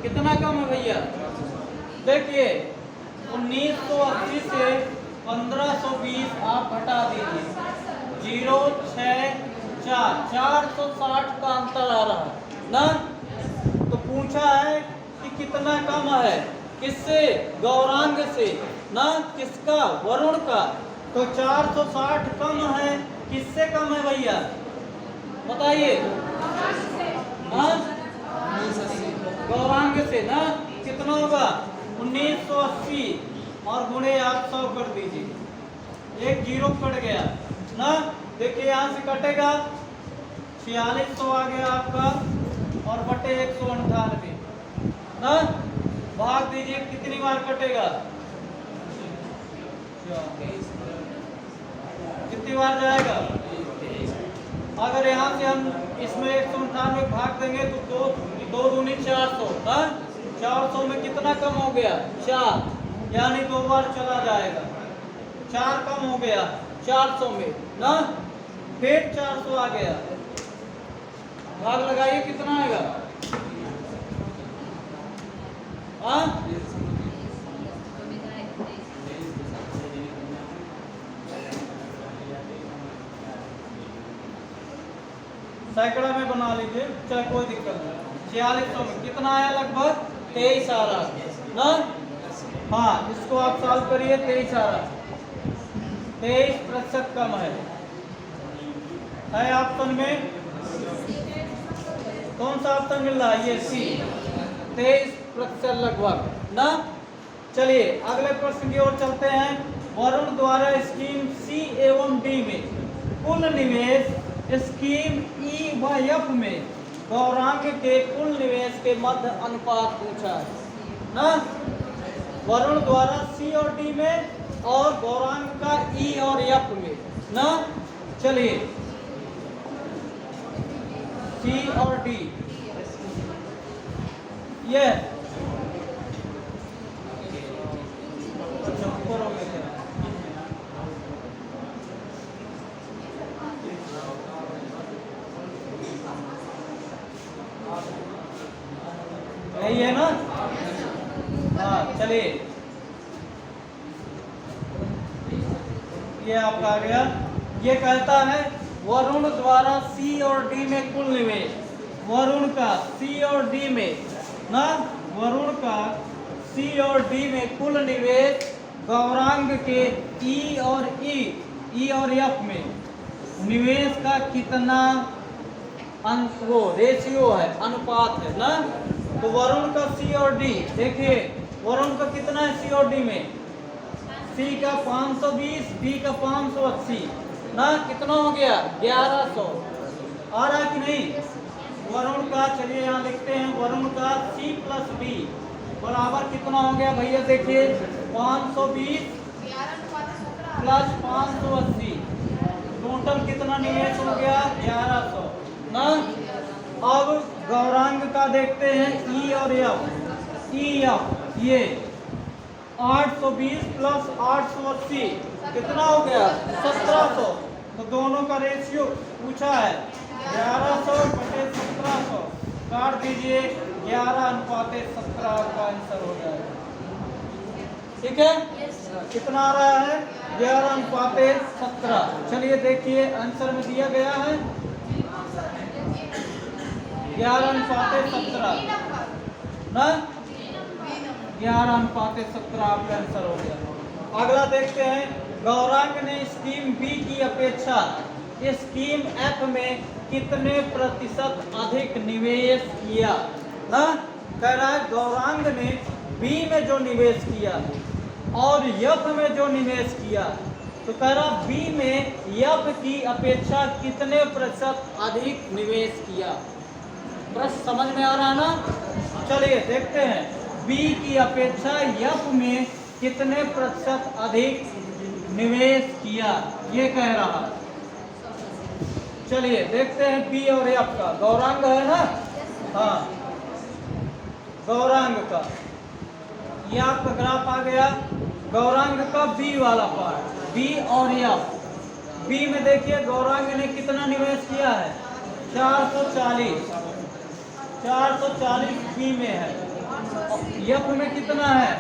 कितना कम है भैया? देखिए 1980 से 1520 आप घटा दीजिए, 0, 6, 4, 460 का अंतर आ रहा है ना। तो पूछा है कि कितना कम है, किससे? गौरांग से ना। किसका? वरुण का। तो 460 कम है, किससे कम है भैया बताइए? गौरांग से ना। कितना होगा? 1980 और गुणे आप 100 कर दीजिए, एक 0 कट गया ना। देखिए यहाँ से कटेगा 4600 आ गया आपका, और बटे 198 ना। भाग दीजिए, कितनी बार कटेगा? कितनी बार जाएगा? अगर यहाँ से हम इसमें 198 भाग देंगे तो 2 दूनी 400 ना। 400 में कितना कम हो गया? 4, यानी 2 बार चला जाएगा। 4 कम हो गया 400 में ना। फिर 400 आ गया, भाग लगाइए कितना आएगा? हाँ सैकड़ा में बना लीजिए, चाहे कोई दिक्कत नहीं। 4600 में कितना आया? लगभग 23 आ रहा ना। हाँ इसको आप सॉल्व करिए। 23 आ रहा, 23% कम है ऑप्शन में। कौन सा ऑप्शन मिल रहा है? ये सी, 23% लगभग ना। चलिए अगले प्रश्न की ओर चलते हैं। वरुण द्वारा स्कीम सी एवं डी में कुल निवेश स्कीम ई व एफ में गौरांग के कुल निवेश के मध्य अनुपात पूछा है ना। वरुण द्वारा सी और डी में और गौरांग का ई और एफ में ना। चलिए सी और डी ये ऊपर हो गया यही है ना। हाँ चलिए ये आपका आ गया। ये कहता है वरुण द्वारा सी और डी में कुल निवेश, वरुण का सी और डी में ना, वरुण का सी और डी में कुल निवेश गौरांग के ई और एफ में निवेश का कितना वो रेशियो है, अनुपात है ना। तो वरुण का सी और डी देखिए, वरुण का कितना है सी और डी में? सी का 520, डी का 580 ना। कितना हो गया? 1100 आ रहा है कि नहीं? वरुण का चलिए यहाँ लिखते हैं, वरुण का सी प्लस डी बराबर कितना हो गया भैया? देखिए 520 प्लस 580 टोटल कितना निवेश हो गया? 1100 ना। अब गौरांग का देखते हैं ई और एफ। ई एफ ये 820 प्लस 880 कितना हो गया? 1700। तो दोनों का रेशियो पूछा है 1100 बटे 1700, काट दीजिए 11:17 आपका आंसर हो जाएगा। ठीक है कितना आ रहा है? 11:17। चलिए देखिए आंसर में दिया गया है 11:17 ना। 11:17 आपका आंसर हो गया। अगला देखते हैं, गौरांग ने स्कीम बी की अपेक्षा स्कीम एफ में कितने प्रतिशत अधिक निवेश किया ना। कह रहा है गौरांग ने बी में जो निवेश किया और एफ में जो निवेश किया, तो कह रहा बी में एफ की अपेक्षा कितने प्रतिशत अधिक निवेश किया। प्रश्न समझ में आ रहा है ना। चलिए देखते हैं बी की अपेक्षा एफ में कितने प्रतिशत अधिक निवेश किया, ये कह रहा है। चलिए देखते हैं बी और एफ का। गौरांग है ना, हाँ गौरांग का ये आपका ग्राफ आ गया। गौरांग का बी वाला पार्ट, बी और एफ। बी में देखिए गौरांग ने कितना निवेश किया है? 440 बी में है। एफ में कितना है?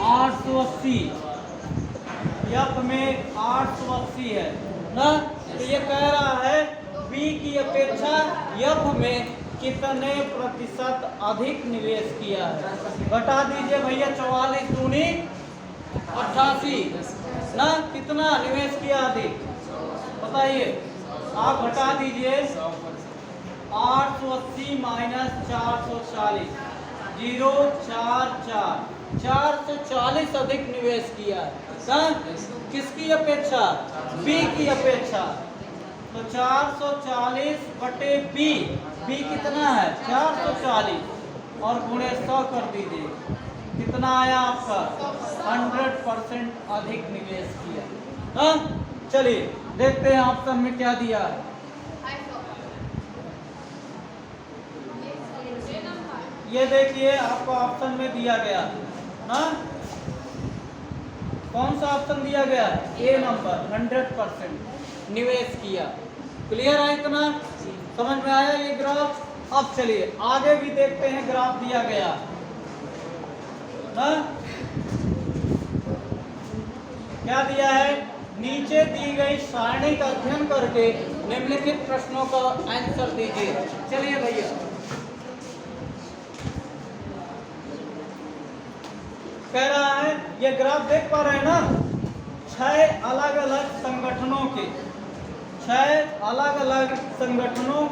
880। एफ में 880 है ना। तो ये कह रहा है बी की अपेक्षा एफ में कितने प्रतिशत अधिक निवेश किया है। घटा दीजिए भैया 44 दूनी 88 ना। कितना निवेश किया अधिक बताइए आप? घटा दीजिए 880 माइनस 440 044 440 अधिक निवेश किया है। किसकी अपेक्षा? बी की अपेक्षा। तो 440 बटे बी, बी कितना है? 440 और गुणे 100 कर दीजिए, कितना आया आपका? 100% अधिक निवेश किया। हाँ चलिए देखते हैं ऑप्शन में क्या दिया है। ये देखिए आपको ऑप्शन में दिया गया ना, कौन सा ऑप्शन दिया गया है? ए नंबर 100% निवेश किया। क्लियर है इतना? समझ में आया ये ग्राफ? अब चलिए आगे भी देखते हैं, ग्राफ दिया गया ना, क्या दिया है? नीचे दी गई सारणी का अध्ययन करके निम्नलिखित प्रश्नों का आंसर दीजिए। चलिए भैया, कह रहा है, ये ग्राफ देख पा रहे हैं ना, 6 अलग अलग संगठनों के, 6 अलग अलग संगठनों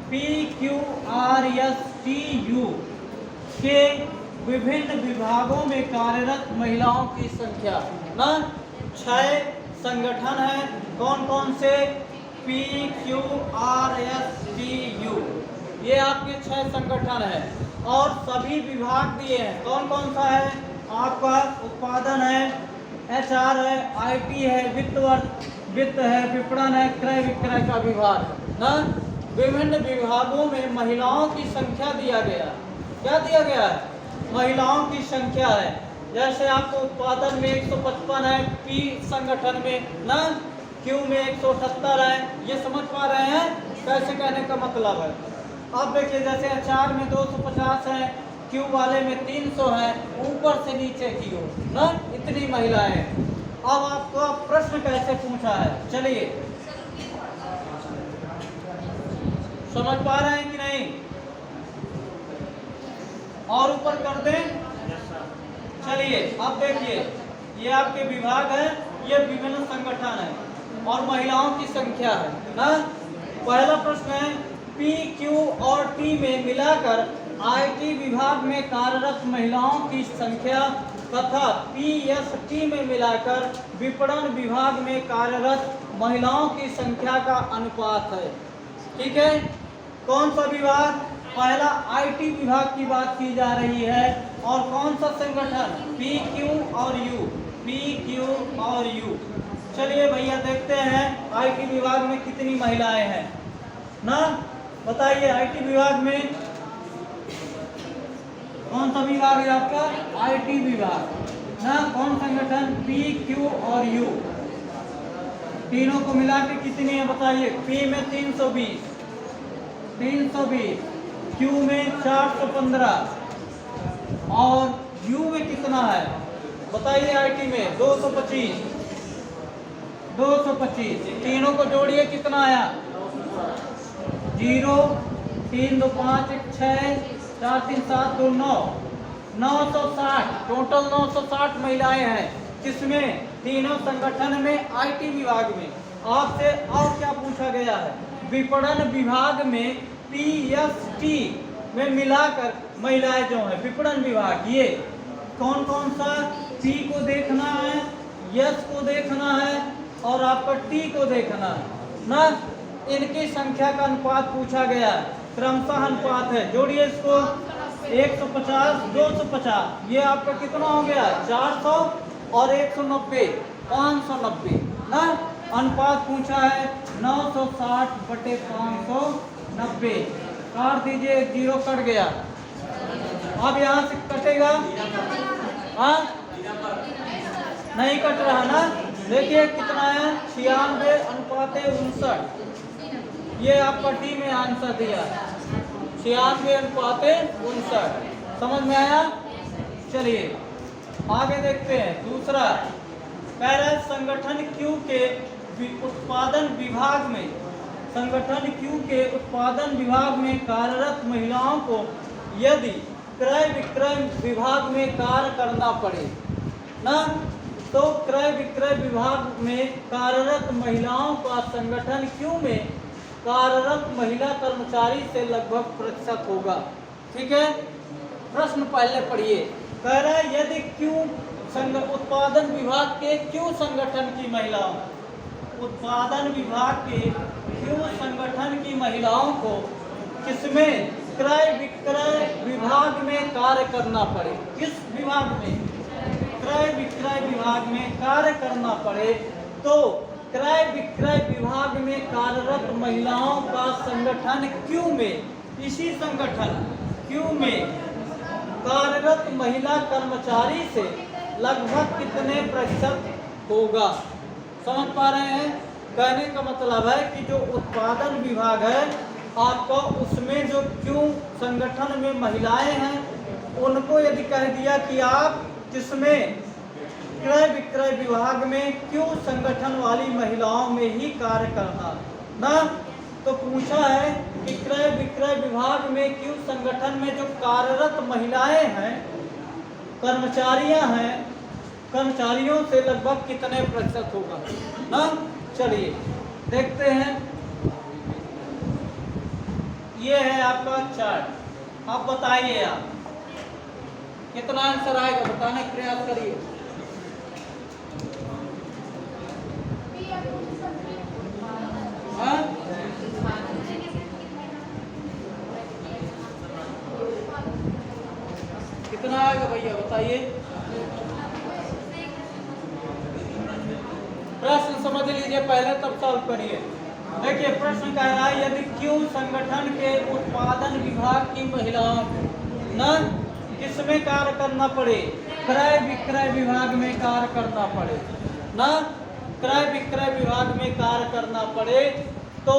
PQRSTU के विभिन्न विभागों में कार्यरत महिलाओं की संख्या ना, 6 संगठन हैं। कौन कौन से? PQRSTU, ये आपके 6 संगठन हैं और सभी विभाग दिए हैं। कौन कौन सा है? आपका उत्पादन है, HR है, IT है, वित्त है, विपणन है, क्रय विक्रय का विभाग ना। विभिन्न विभागों में महिलाओं की संख्या दिया गया। क्या दिया गया है? महिलाओं की संख्या है। जैसे आपको उत्पादन में 155 है, P संगठन में ना, Q में 178 है। ये समझ पा रहे हैं कैसे कहने का मतलब है? अब देखिए, जैसे HR में 250 है, Q वाले में 300 है, ऊपर से नीचे की ओर ना, इतनी महिलाएं। अब आपको प्रश्न कैसे पूछा है, चलिए समझ पा रहे हैं कि नहीं? और ऊपर कर दें। चलिए अब देखिए, ये आपके विभाग है, ये विभिन्न संगठन है और महिलाओं की संख्या है ना। पहला प्रश्न है, P, Q और T में मिलाकर IT विभाग में कार्यरत महिलाओं की संख्या तथा PST में मिलाकर विपणन विभाग में कार्यरत महिलाओं की संख्या का अनुपात है। ठीक है, कौन सा विभाग? पहला IT विभाग की बात की जा रही है। और कौन सा संगठन? PQ और U, PQ और U। चलिए भैया देखते हैं IT विभाग में कितनी महिलाएं हैं ना, बताइए। IT विभाग में कौन सा विभाग है आपका? IT विभाग ना। कौन संगठन? PQ और U। तीनों को मिला के कितनी है बताइए? P में 320, Q में 415 और U में कितना है बताइए? IT में 225। तीनों को जोड़िए, कितना आया? 0, 3 2 5 1 6 4 3 7 2 9, 960 टोटल 960 महिलाएं हैं। किसमें? तीनों संगठन में, IT विभाग में। आपसे और क्या पूछा गया है? विपणन विभाग में PST में मिलाकर महिलाएं जो है, विपणन विभाग, ये कौन कौन सा? P को देखना है, S को देखना है और आपका T को देखना है ना। इनकी संख्या का अनुपात पूछा गया है, क्रमशः अनुपात है। जोड़िए इसको, 150 250, ये आपका कितना हो गया? 400 और 190 590 ना। अनुपात पूछा है 960/590। काट दीजिए, 0 कट गया। अब यहाँ से कटेगा, हाँ नहीं कट रहा ना। देखिए कितना है? 96:59। ये आपका टी में आंसर दिया, 96:59। समझ में आया? चलिए आगे देखते हैं। दूसरा कह रहा है, संगठन Q के उत्पादन विभाग में, संगठन Q के उत्पादन विभाग में कार्यरत महिलाओं को यदि क्रय विक्रय विभाग में कार्य करना पड़े ना, तो क्रय विक्रय विभाग में कार्यरत महिलाओं का संगठन Q में कार्यरत महिला कर्मचारी से लगभग प्रतिशत होगा। ठीक है, प्रश्न पहले पढ़िए। कह रहा है, यदि Q उत्पादन विभाग के Q संगठन की महिलाओं, उत्पादन विभाग के Q संगठन की महिलाओं को किसमें? क्रय विक्रय विभाग में कार्य करना पड़े। किस विभाग में? क्रय विक्रय विभाग में कार्य करना पड़े, तो क्रय विक्रय विभाग में कार्यरत महिलाओं का संगठन Q में, इसी संगठन Q में कार्यरत महिला कर्मचारी से लगभग कितने प्रतिशत होगा? समझ पा रहे हैं? कहने का मतलब है कि जो उत्पादन विभाग है आपको उसमें जो क्यों संगठन में महिलाएं हैं उनको यदि कह दिया कि आप किसमें क्रय विक्रय विभाग में क्यों संगठन वाली महिलाओं में ही कार्य करना ना, तो पूछा है कि क्रय विक्रय विभाग में क्यों संगठन में जो कार्यरत महिलाएं हैं, कर्मचारियां हैं, कर्मचारियों से लगभग कितने प्रतिशत होगा ना। चलिए देखते हैं, ये है आपका चार्ट। आप बताइए आप कितना आंसर आएगा, बताने का प्रयास करिए। हाँ? कितना आएगा भैया बताइए। प्रश्न समझ लीजिए पहले तब सॉल्व करिए। देखिए प्रश्न कह रहा है यदि क्यों संगठन के उत्पादन विभाग की महिलाओं को न किसमें कार्य करना पड़े, क्रय विक्रय विभाग में कार्य करना पड़े न, क्रय विक्रय विभाग में कार्य करना पड़े, तो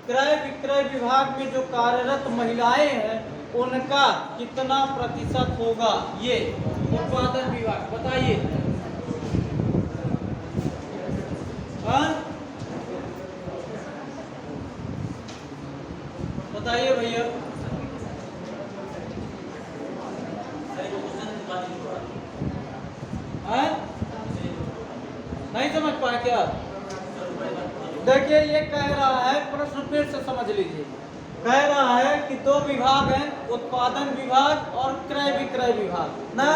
क्रय विक्रय विभाग में जो कार्यरत महिलाएं हैं उनका कितना प्रतिशत होगा, ये उत्पादन विभाग बताइए। हाँ बताइए भैया। हाँ? नहीं समझ पाए क्या? देखिए ये कह रहा है, प्रश्न फिर से समझ लीजिए। कह रहा है कि दो विभाग हैं, उत्पादन विभाग और क्रय विक्रय विभाग ना।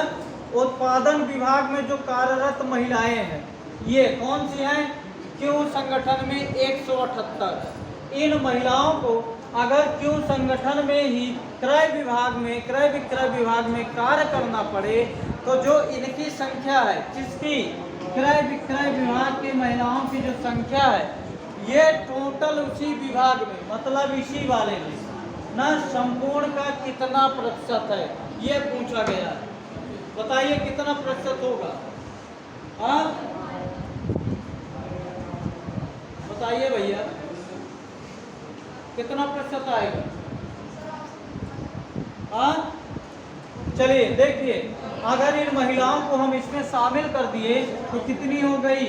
उत्पादन विभाग में जो कार्यरत महिलाएं हैं ये कौन सी हैं, क्यों संगठन में 178। इन महिलाओं को अगर क्यों संगठन में ही क्रय विभाग में, क्रय विक्रय विभाग में कार्य करना पड़े, तो जो इनकी संख्या है, किसकी, क्रय विक्रय विभाग की महिलाओं की जो संख्या है, ये टोटल उसी विभाग में, मतलब इसी वाले में ना, संपूर्ण का कितना प्रतिशत है ये पूछा गया। बताइए कितना प्रतिशत होगा। हाँ बताइए भैया कितना प्रतिशत आएगा। हाँ चलिए देखिए, अगर इन महिलाओं को हम इसमें शामिल कर दिए तो कितनी हो गई,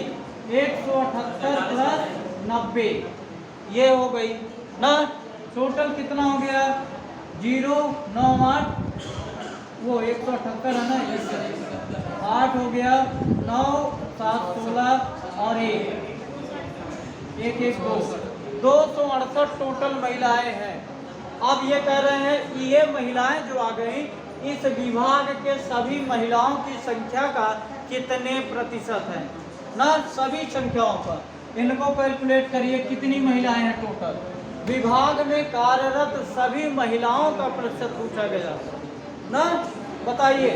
178 प्लस 90, ये हो गई ना। टोटल कितना हो गया, 098, वो 178 है ना, 8 हो गया, 9 7 16 और 1 1 268 टोटल महिलाएं हैं। अब ये कह रहे हैं कि ये महिलाएं जो आ गई, इस विभाग के सभी महिलाओं की संख्या का कितने प्रतिशत है ना, सभी संख्याओं का इनको कैलकुलेट करिए कितनी महिलाएं हैं टोटल। विभाग में कार्यरत सभी महिलाओं का प्रतिशत पूछा गया ना। बताइए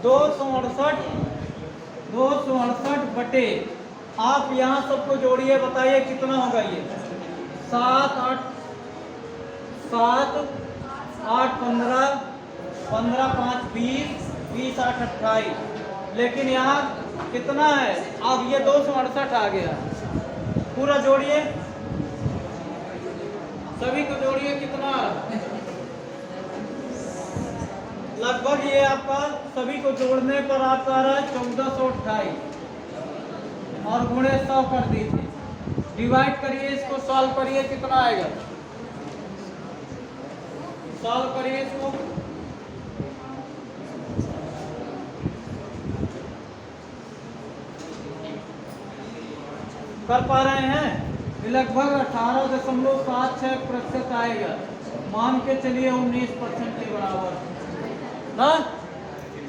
268 बटे, आप यहाँ सबको जोड़िए, बताइए कितना होगा ये, 7 8 15 15 5 20 20 8 28, लेकिन यहाँ कितना है, अब ये 268 आ गया। पूरा जोड़िए, सभी को जोड़िए, कितना लगभग ये आपका सभी को जोड़ने पर आपका आ रहा है 1428 और गुणे 100 कर दीजिए, डिवाइड करिए, इसको सॉल्व करिए, कितना आएगा, सॉल्व करिए इसको। कर पा रहे हैं, लगभग 18.76% आएगा, मान के चलिए 19% के बराबर ना।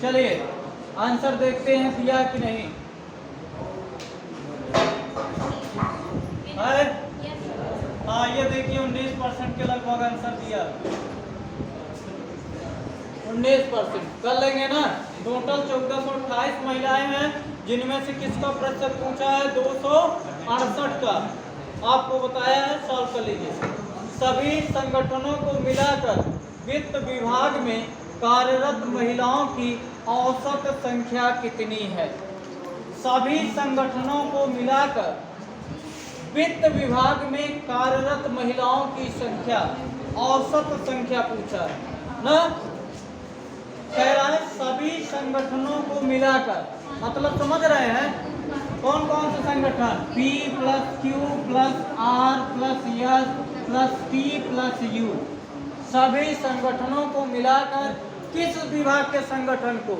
चलिए आंसर देखते हैं दिया कि नहीं है। हाँ ये देखिए 19% के लगभग आंसर दिया, 19% कर लेंगे ना। टोटल 1428 महिलाएं हैं, जिनमें से किसका प्रतिशत पूछा है, 268 का आपको बताया है, सॉल्व कर लीजिए। सभी संगठनों को मिलाकर वित्त विभाग में कार्यरत महिलाओं की औसत संख्या कितनी है। सभी संगठनों को मिलाकर वित्त विभाग में कार्यरत महिलाओं की संख्या, औसत संख्या पूछा है ना। कह रहा है सभी संगठनों को मिलाकर, मतलब समझ रहे हैं कौन कौन से संगठन, P + Q + R + S + T + U, सभी संगठनों को मिलाकर किस विभाग के संगठन को,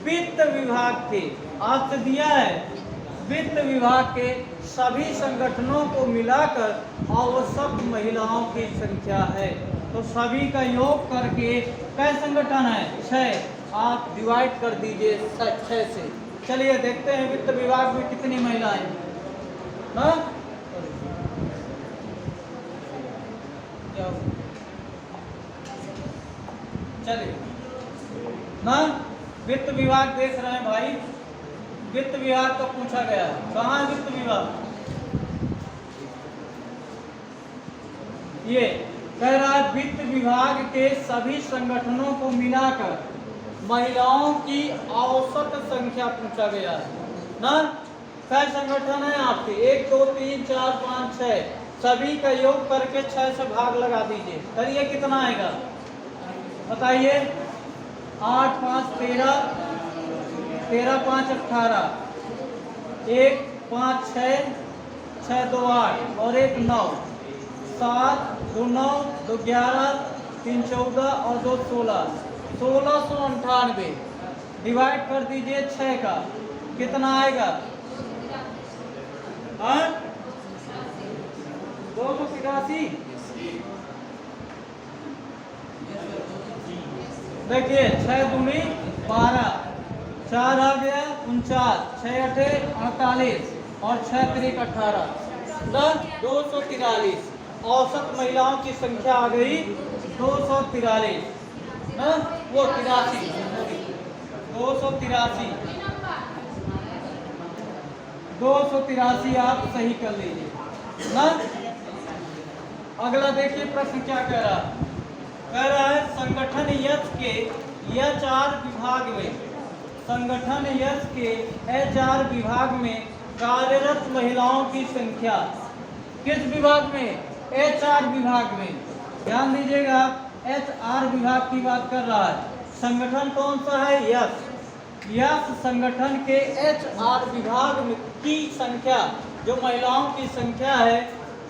वित्त विभाग के, आपसे दिया है वित्त विभाग के सभी संगठनों को मिलाकर औसत महिलाओं की संख्या है। तो सभी का योग करके कै संगठन है, 6, आप डिवाइड कर दीजिए 6 से। चलिए देखते हैं वित्त विभाग में कितनी महिलाएं ना। चलिए ना, वित्त विभाग देख रहे हैं भाई, वित्त विभाग का पूछा गया है, कहाँ है वित्त विभाग, ये कह रहा है वित्त विभाग के सभी संगठनों को मिलाकर महिलाओं की औसत संख्या पूछा गया है ना। कई संगठन है आपके, 1 2 3 4 5 6, सभी का योग करके 6 से भाग लगा दीजिए, करिए कितना आएगा बताइए। 8 5 13, 13 5 18, 1 5 6, 6 2 8 और 1 9, 7 2 9 2 11, 3 14 और 2 16, 1698 डिवाइड कर दीजिए 6 का, कितना आएगा, 283। देखिए 6 दूनी 12, 4 आ गया 49, 6 8 48 और 6 3 18, 243। औसत महिलाओं की संख्या आ गई 243 ना, वो 83, 283 आप सही कर लीजिए ना। अगला देखिए प्रश्न क्या कह रहा है, कह रहा है संगठन यश के HR विभाग में, संगठन यश के HR विभाग में कार्यरत महिलाओं की संख्या, किस विभाग में, HR विभाग में, ध्यान दीजिएगा HR विभाग की बात कर रहा है। संगठन कौन सा है, यश, यश संगठन के HR विभाग में की संख्या, जो महिलाओं की संख्या है,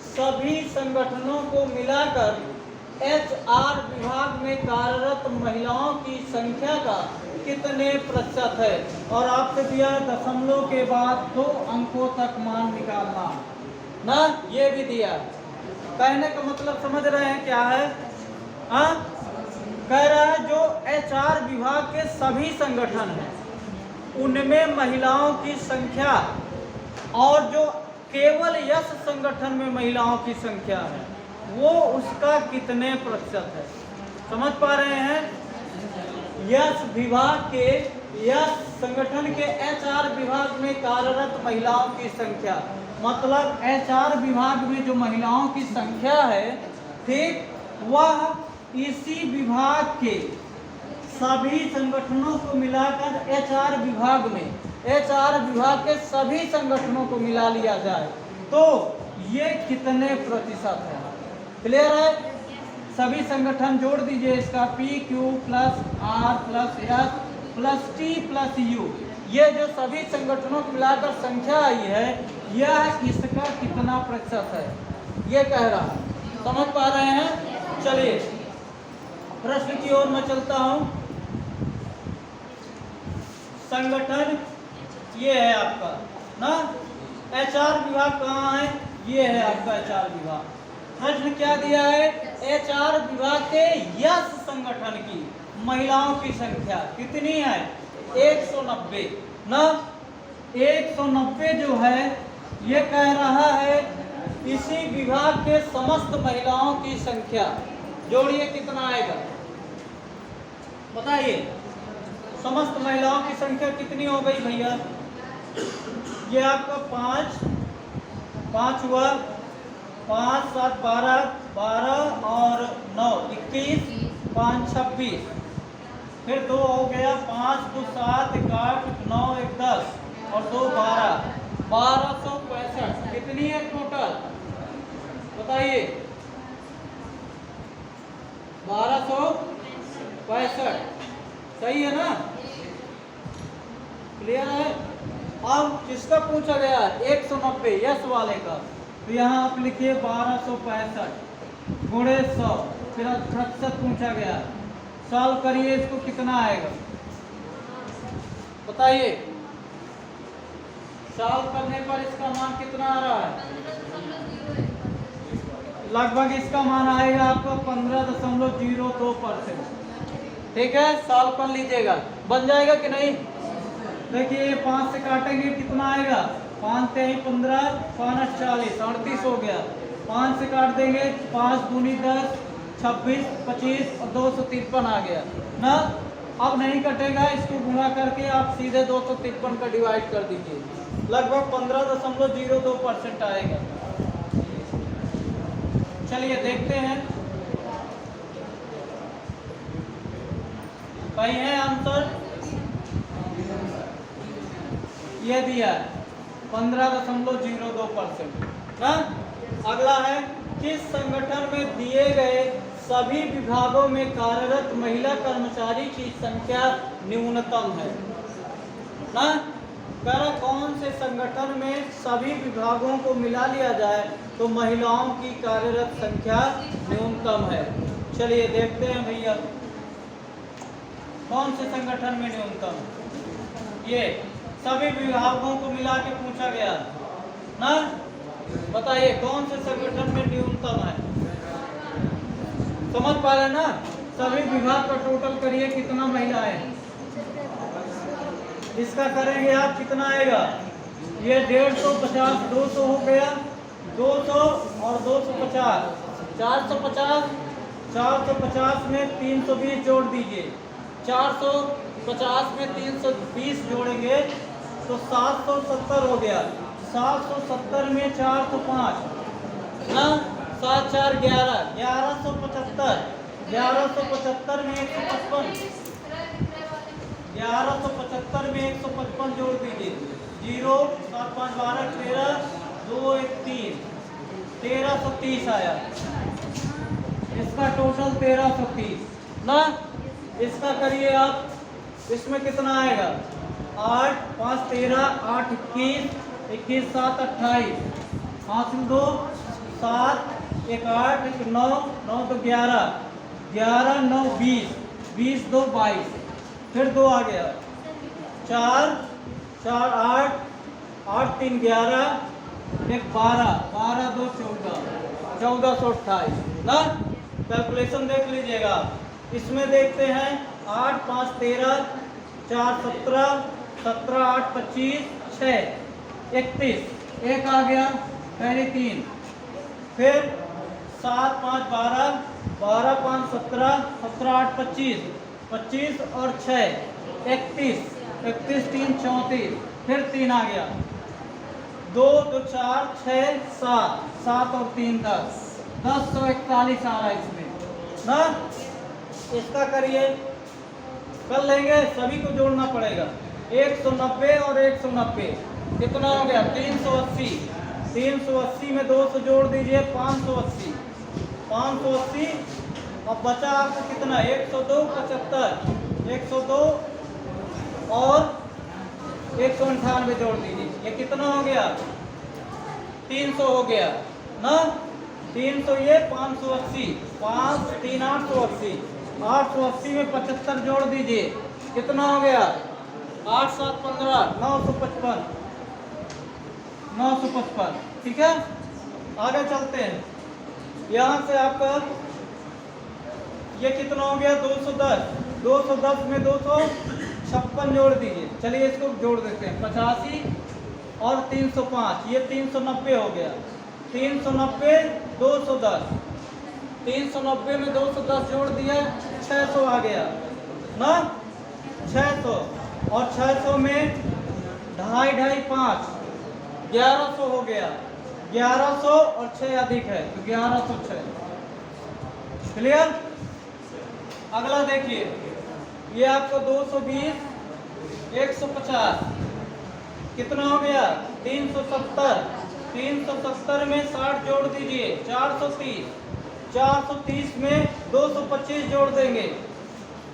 सभी संगठनों को मिलाकर HR विभाग में कार्यरत महिलाओं की संख्या का कितने प्रतिशत है। और आपसे दिया दशमलव के बाद 2 अंकों तक मान निकालना ना, ये भी दिया। कहने का मतलब समझ रहे हैं क्या है, हाँ, कह रहा है जो HR विभाग के सभी संगठन हैं उनमें महिलाओं की संख्या, और जो केवल यश संगठन में महिलाओं की संख्या है वो उसका कितने प्रतिशत है। समझ पा रहे हैं, यश विभाग के, यश संगठन के HR विभाग में कार्यरत महिलाओं की संख्या, मतलब HR विभाग में जो महिलाओं की संख्या है, ठीक, वह इसी विभाग के सभी संगठनों को मिलाकर HR विभाग में, HR विभाग के सभी संगठनों को मिला लिया जाए तो ये कितने प्रतिशत है। क्लियर है, सभी संगठन जोड़ दीजिए इसका, PQ + R + S + T + U, ये जो सभी संगठनों को मिलाकर संख्या आई है, यह इसका कितना प्रतिशत है, ये कह रहा है। समझ पा रहे हैं। चलिए प्रश्न की ओर मैं चलता हूं। संगठन ये है आपका ना, HR विभाग कहाँ है, ये है आपका HR विभाग। प्रश्न क्या दिया है, HR विभाग के यश संगठन की महिलाओं की संख्या कितनी है, 190 ना। 190 जो है ये कह रहा है इसी विभाग के समस्त महिलाओं की संख्या, जोड़िए कितना आएगा बताइए। समस्त महिलाओं की संख्या कितनी हो गई भैया, ये आपका 5 हुआ, 5 7 12 12 और 9 21, 5 26, फिर 2 हो गया, 5 2 7 1 8 9 1 10 और 2 12, 1265। कितनी कितनी है टोटल बताइए? 1265। सही है ना? क्लियर है? अब किसका पूछा गया? 190 यस वाले का। तो यहाँ आप लिखिए 1265 गुणे 100, फिर प्रतिशत पूछा गया। सॉल्व करिए, इसको कितना आएगा बताइए? सॉल्व करने पर इसका मान कितना आ रहा है? लगभग इसका मान आएगा आपको 15.02%। ठीक है, सॉल्व कर लीजिएगा। बन जाएगा कि नहीं? देखिए 5 से काटेंगे कितना आएगा? 5 3 15 5 40 38 हो गया। 5 से काट देंगे 5 दूनी 10 26 25 और 253 आ गया ना। अब नहीं कटेगा, इसको गुणा करके आप सीधे 253 का डिवाइड कर दीजिए। लगभग 15.02% आएगा। चलिए देखते हैं, सही है आंसर? ये दिया 15.02% ना। अगला है, किस संगठन में दिए गए सभी विभागों में कार्यरत महिला कर्मचारी की संख्या न्यूनतम है ना। कौन से संगठन में सभी विभागों को मिला लिया जाए तो महिलाओं की कार्यरत संख्या न्यूनतम है? चलिए देखते हैं भैया, कौन से संगठन में न्यूनतम? ये सभी विभागों को मिला के पूछा गया ना। बताइए कौन से संगठन में न्यूनतम है? समझ पा रहे ना? सभी विभाग का टोटल करिए कितना महिला है। इसका करेंगे आप, कितना आएगा? ये 150 200 हो गया, 200 और 250 450। 450 में 320 जोड़ दीजिए। 450 में 320 जोड़ेंगे तो 770 हो गया। 770 में 405 ना, 7 4 11 1175। 1175 में 155, 1175 में 155 जोड़ दीजिए। 0 7 5 12 13 2 1 3 1330 आया। इसका टोटल 1330 ना। इसका करिए आप, इसमें कितना आएगा? 8 5 13 8 21 21 7 28 हासिल 2 7 1 8 1 9 9 तो 11 11 9 20 20 2 22 फिर 2 आ गया। 4 4 8 8 3 11 1 12 12 2 14 1428 ना। कैलकुलेशन देख लीजिएगा। इसमें देखते हैं 8 5 13 4 17 17 8 25 6 31 1 आ गया, पहले 3, फिर 7 5 12 12 5 17 17 8 25 25 और 6 31 31 3 34 फिर 3 आ गया। 2 2 4 6 7 7 और 3 10 1041 आ रहा है इसमें ना। इसका करिए, कर लेंगे, सभी को जोड़ना पड़ेगा। 190 और 190 कितना हो गया? 380। 380 में 200 जोड़ दीजिए, 580 580। अब बचा आपको कितना? 102 75 102 और 198 जोड़ दीजिए। ये कितना हो गया? 300 हो गया ना। 300 ये 580 5 3 880 880 में 75 जोड़ दीजिए, कितना हो गया? 8 7 15 955 955। ठीक है, आगे चलते हैं। यहाँ से आपका ये कितना हो गया? 210 210 में 256 जोड़ दीजिए। चलिए इसको जोड़ देते हैं। 85 और 305 ये 390 हो गया। 390 210 390 में 210 जोड़ दिया, 600 आ गया ना। 600 और 600 में 2.5 2.5 5 1100 हो गया। 1100 और 6 अधिक है तो 1106। क्लियर? अगला देखिए, ये आपको 220 150 कितना हो गया? 370 370 में 60 जोड़ दीजिए 430, 430 में 225 जोड़ देंगे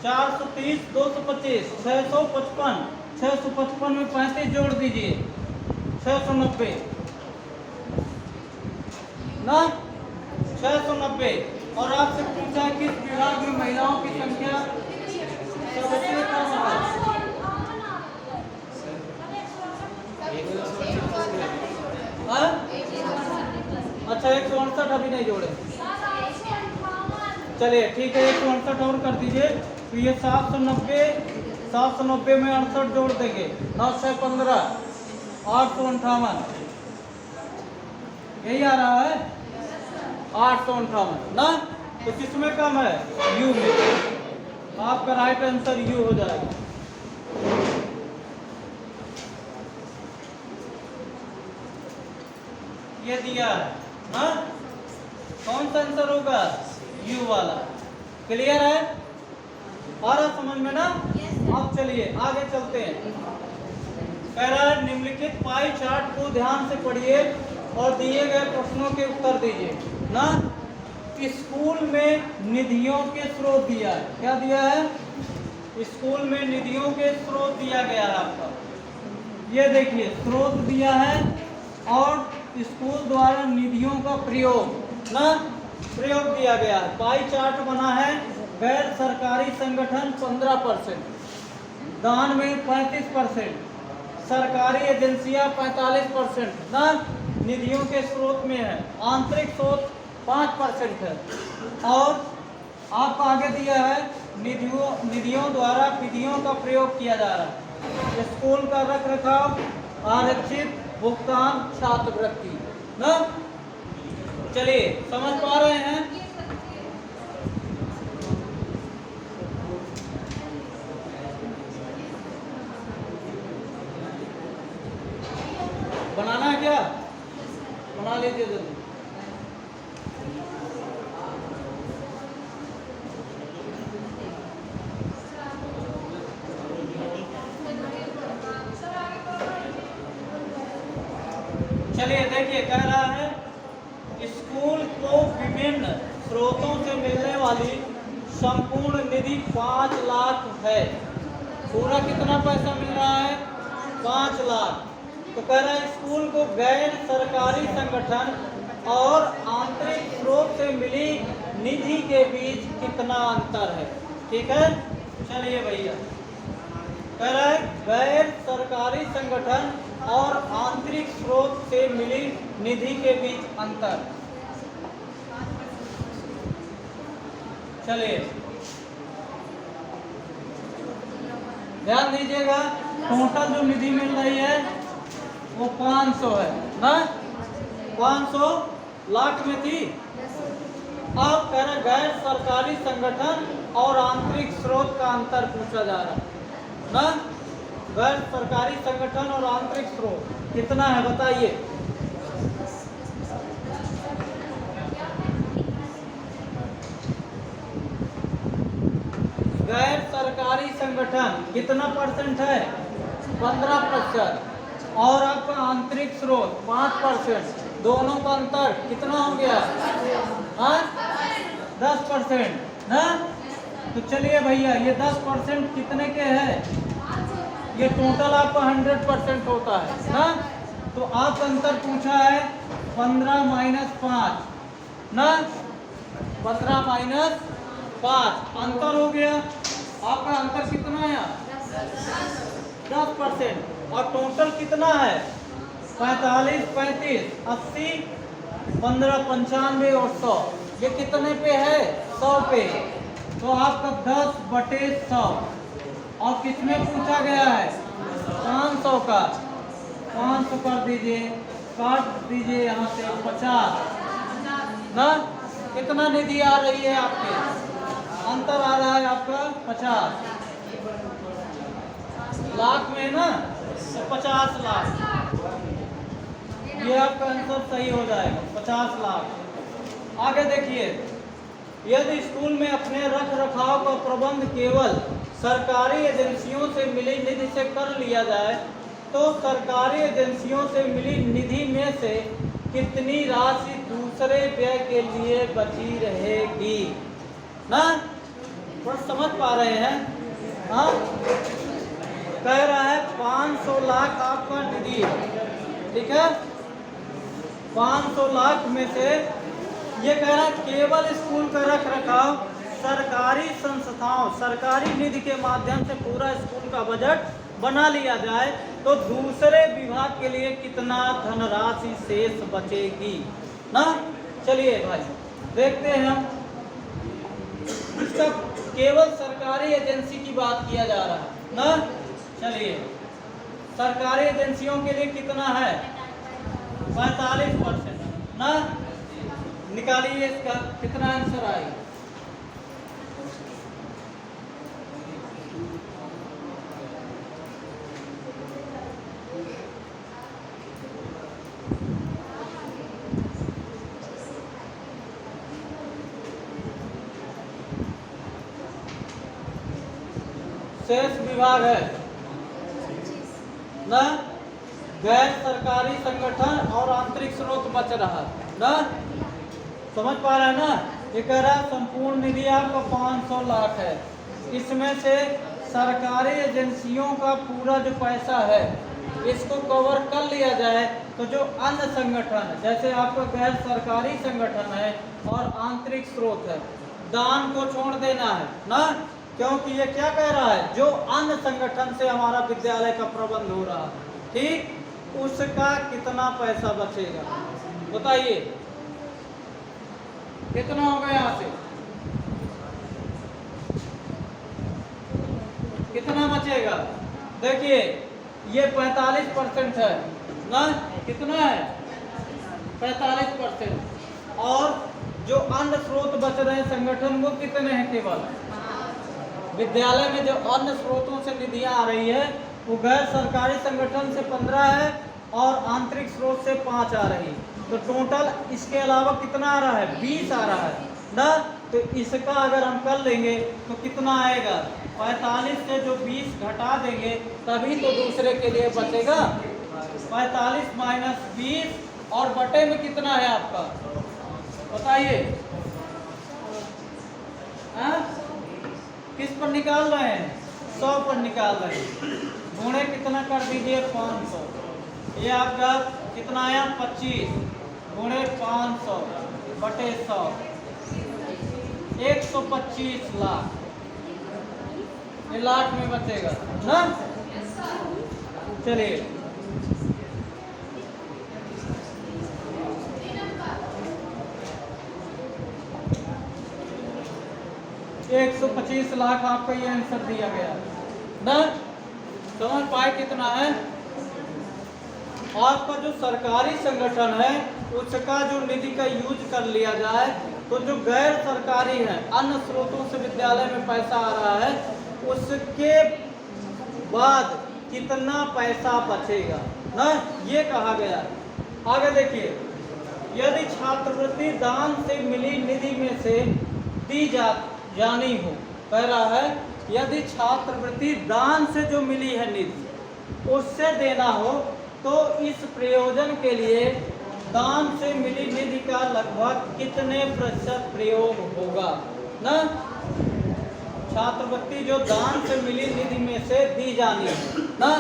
430 225 655, 655 में 35 जोड़ दीजिए 690 ना 690। और आपसे पूछा किस विभाग में महिलाओं की संख्या सबसे कम है? हाँ? अच्छा 168 अभी नहीं जोड़े, चलिए ठीक है 168 और कर दीजिए। तो ये 790 में 68 जोड़ देंगे 9 से 15 858, यही आ रहा है 858 ना। तो किसमें कम है? यू में। आपका राइट आंसर यू हो जाएगा। ये दिया है ना, कौन सा आंसर होगा? यू वाला। क्लियर है? आ रहा समझ में ना? अब चलिए आगे चलते हैं। कह रहा है निम्नलिखित पाई चार्ट को ध्यान से पढ़िए और दिए गए प्रश्नों के उत्तर दीजिए ना। स्कूल में निधियों के स्रोत दिया है, क्या दिया है? स्कूल में निधियों के स्रोत दिया गया है आपका। ये देखिए स्रोत दिया है और स्कूल द्वारा निधियों का प्रयोग ना, प्रयोग दिया गया है। पाई चार्ट बना है। गैर सरकारी संगठन 15%, दान में 35%, सरकारी एजेंसियां 45% ना निधियों के स्रोत में है। आंतरिक स्रोत 5% है। और आपको आगे दिया है निधियों द्वारा विधियों का प्रयोग किया जा रहा है। स्कूल का रख रखाव, आरक्षित भुगतान, छात्रवृत्ति ना। चलिए समझ पा रहे हैं? बनाना है क्या? बना लीजिए जल्दी। चलिए देखिए कह रहा है स्कूल को विभिन्न स्रोतों से मिलने वाली संपूर्ण निधि 5 लाख है। पूरा कितना पैसा मिल रहा है? 5 लाख। तो कह रहा है स्कूल को गैर सरकारी संगठन और आंतरिक स्रोत से मिली निधि के बीच कितना अंतर है। ठीक है, चलिए भैया कह रहा है गैर सरकारी संगठन और आंतरिक स्रोत से मिली निधि के बीच अंतर। चलिए ध्यान दीजिएगा, टोटल जो निधि मिल रही है वो 500 है ना। 500 लाख में थी। अब कह रहे गैर सरकारी संगठन और आंतरिक स्रोत का अंतर पूछा जा रहा है ना। गैर सरकारी संगठन और आंतरिक स्रोत कितना है बताइए। गैर सरकारी संगठन कितना परसेंट है? 15%। और आपका आंतरिक स्रोत 5%। दोनों का अंतर कितना हो गया? 10% ना। तो चलिए भैया ये 10% कितने के हैं? ये टोटल आपका 100% होता है ना। तो आप अंतर पूछा है 15 माइनस 5 ना। 15 माइनस 5 अंतर हो गया। आपका अंतर कितना है? 10%। और टोटल कितना है? 45, 35, 80, 15, 95 और 100। ये कितने पे है? 100 पे। तो आपका 10/100। और किसमें पूछा गया है? 500 का। 500 कर दीजिए, काट दीजिए यहाँ से 50 ना। कितना निधि आ रही है आपके? अंतर आ रहा है आपका 50 लाख में ना। तो 50 लाख ये आपका आंसर सही हो जाएगा। 50 लाख। आगे देखिए यदि स्कूल में अपने रख रखाव का प्रबंध केवल सरकारी एजेंसियों से मिली निधि से कर लिया जाए तो सरकारी एजेंसियों से मिली निधि में से कितनी राशि दूसरे व्यय के लिए बची रहेगी ना। और समझ पा रहे हैं। हाँ, कह रहा है 500 लाख आपका निधि है, ठीक है। 500 लाख में से ये कह रहा है केवल स्कूल का रख रखाव सरकारी संस्थाओं सरकारी निधि के माध्यम से पूरा स्कूल का बजट बना लिया जाए तो दूसरे विभाग के लिए कितना धनराशि शेष बचेगी ना। चलिए भाई देखते हैं हम इसका केवल सरकारी एजेंसी की बात किया जा रहा है ना। चलिए सरकारी एजेंसियों के लिए कितना है 45% ना। निकालिए इसका कितना आंसर आएगा। शेष विभाग है ना। गैर सरकारी संगठन और आंतरिक स्रोत बच रहा ना। समझ पा रहे हैं ना। ये कह रहा है संपूर्ण निधि आपका 500 लाख है, इसमें से सरकारी एजेंसियों का पूरा जो पैसा है इसको कवर कर लिया जाए तो जो अन्य संगठन जैसे आपका गैर सरकारी संगठन है और आंतरिक स्रोत है दान को छोड़ देना है ना। क्योंकि ये क्या कह रहा है जो अन्य संगठन से हमारा विद्यालय का प्रबंध हो रहा है, ठीक, उसका कितना पैसा बचेगा बताइए कितना होगा। यहाँ से कितना बचेगा। देखिए ये 45% है ना। कितना है 45%। और जो अन्य स्रोत बच रहे हैं संगठन वो कितने हैं। केवल विद्यालय में जो अन्य स्रोतों से निधियां आ रही है वो गैर सरकारी संगठन से 15 है और आंतरिक स्रोत से 5 आ रही है। तो टोटल इसके अलावा कितना आ रहा है 20 आ रहा है ना। तो इसका अगर हम कर लेंगे तो कितना आएगा 45 से जो 20 घटा देंगे तभी तो दूसरे के लिए बचेगा। 45 माइनस 20 और बटे में कितना है आपका बताइए। किस पर निकाल रहे हैं 100 पर निकाल रहे हैं। गुणे कितना कर दीजिए 500। ये आपका कितना आया 25 गुणे 500 बटे 100 125 लाख। ये लाख में बचेगा ना। चलिए एक 125 लाख आपका ये आंसर दिया गया ना। समझ पाए कितना है। आपका जो सरकारी संगठन है उसका जो निधि का यूज कर लिया जाए तो जो गैर सरकारी है अन्य स्रोतों से विद्यालय में पैसा आ रहा है उसके बाद कितना पैसा बचेगा ना ये कहा गया। आगे देखिए यदि छात्रवृत्ति दान से मिली निधि में से दी जानी हो, कह रहा है यदि छात्रवृत्ति दान से जो मिली है निधि उससे देना हो तो इस प्रयोजन के लिए दान से मिली निधि का लगभग कितने प्रतिशत प्रयोग होगा ना। छात्रवृत्ति जो दान से मिली निधि में से दी जानी है ना,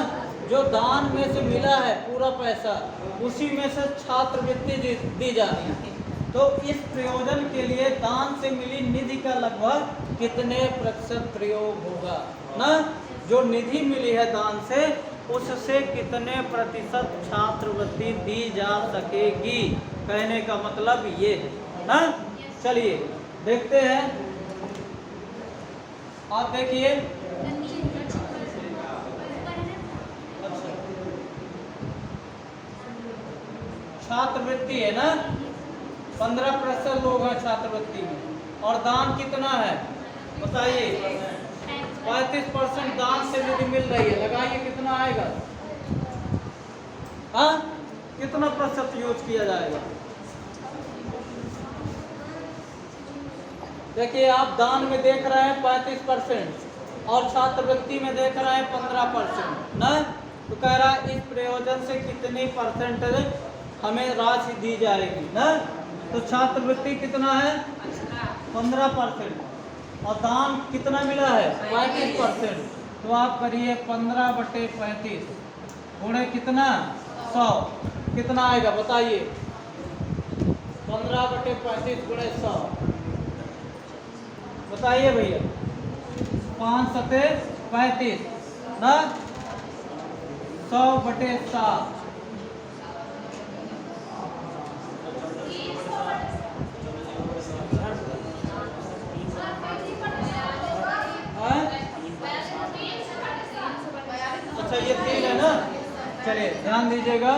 जो दान में से मिला है पूरा पैसा उसी में से छात्रवृत्ति दी जानी है तो इस प्रयोजन के लिए दान से मिली निधि का लगभग कितने प्रतिशत प्रयोग होगा ना। जो निधि मिली है दान से उससे कितने प्रतिशत छात्रवृत्ति दी जा सकेगी कहने का मतलब ये है ना। चलिए देखते हैं। आप देखिए छात्रवृत्ति है ना 15% लोग हैं छात्रवृत्ति में और दान कितना है बताइए 35% दान से निधि मिल रही है। लगाइए कितना आएगा। हाँ कितना प्रतिशत यूज किया जाएगा। देखिए आप दान में देख रहे हैं 35% और छात्रवृत्ति में देख रहे हैं 15% ना। तो कह रहा है इस प्रयोजन से कितनी परसेंट हमें राशि दी जाएगी ना। तो छात्रवृत्ति कितना है 15% और दान कितना मिला है 35%। तो आप करिए 15/35 गुणे कितना 100 कितना आएगा बताइए। 15/35 गुणे 100 बताइए भैया। 5 सते 35 ना 100/7 अच्छा ये 3 है ना। चलिए ध्यान दीजिएगा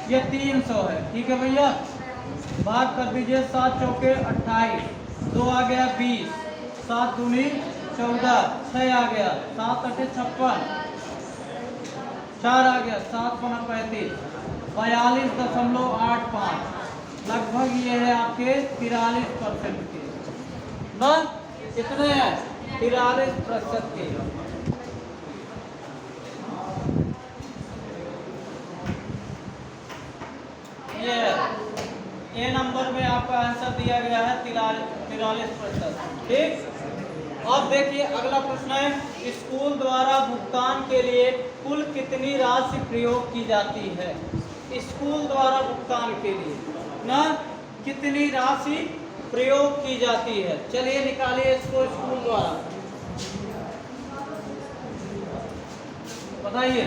ये 300 है ठीक है भैया। भाग कर दीजिए 7 चौके 28 2 आ गया 20 7 दूनी 14 6 आ गया 7 8 56 4 आ गया 7 5 35 42.85 लगभग ये है आपके 43% के ना। कितने हैं 43% के। ये ए नंबर में आपका आंसर दिया गया है 43%। ठीक। अब देखिए अगला प्रश्न है स्कूल द्वारा भुगतान के लिए कुल कितनी राशि प्रयोग की जाती है। स्कूल द्वारा भुगतान के लिए ना कितनी राशि प्रयोग की जाती है। चलिए निकालिए इसको स्कूल द्वारा बताइए।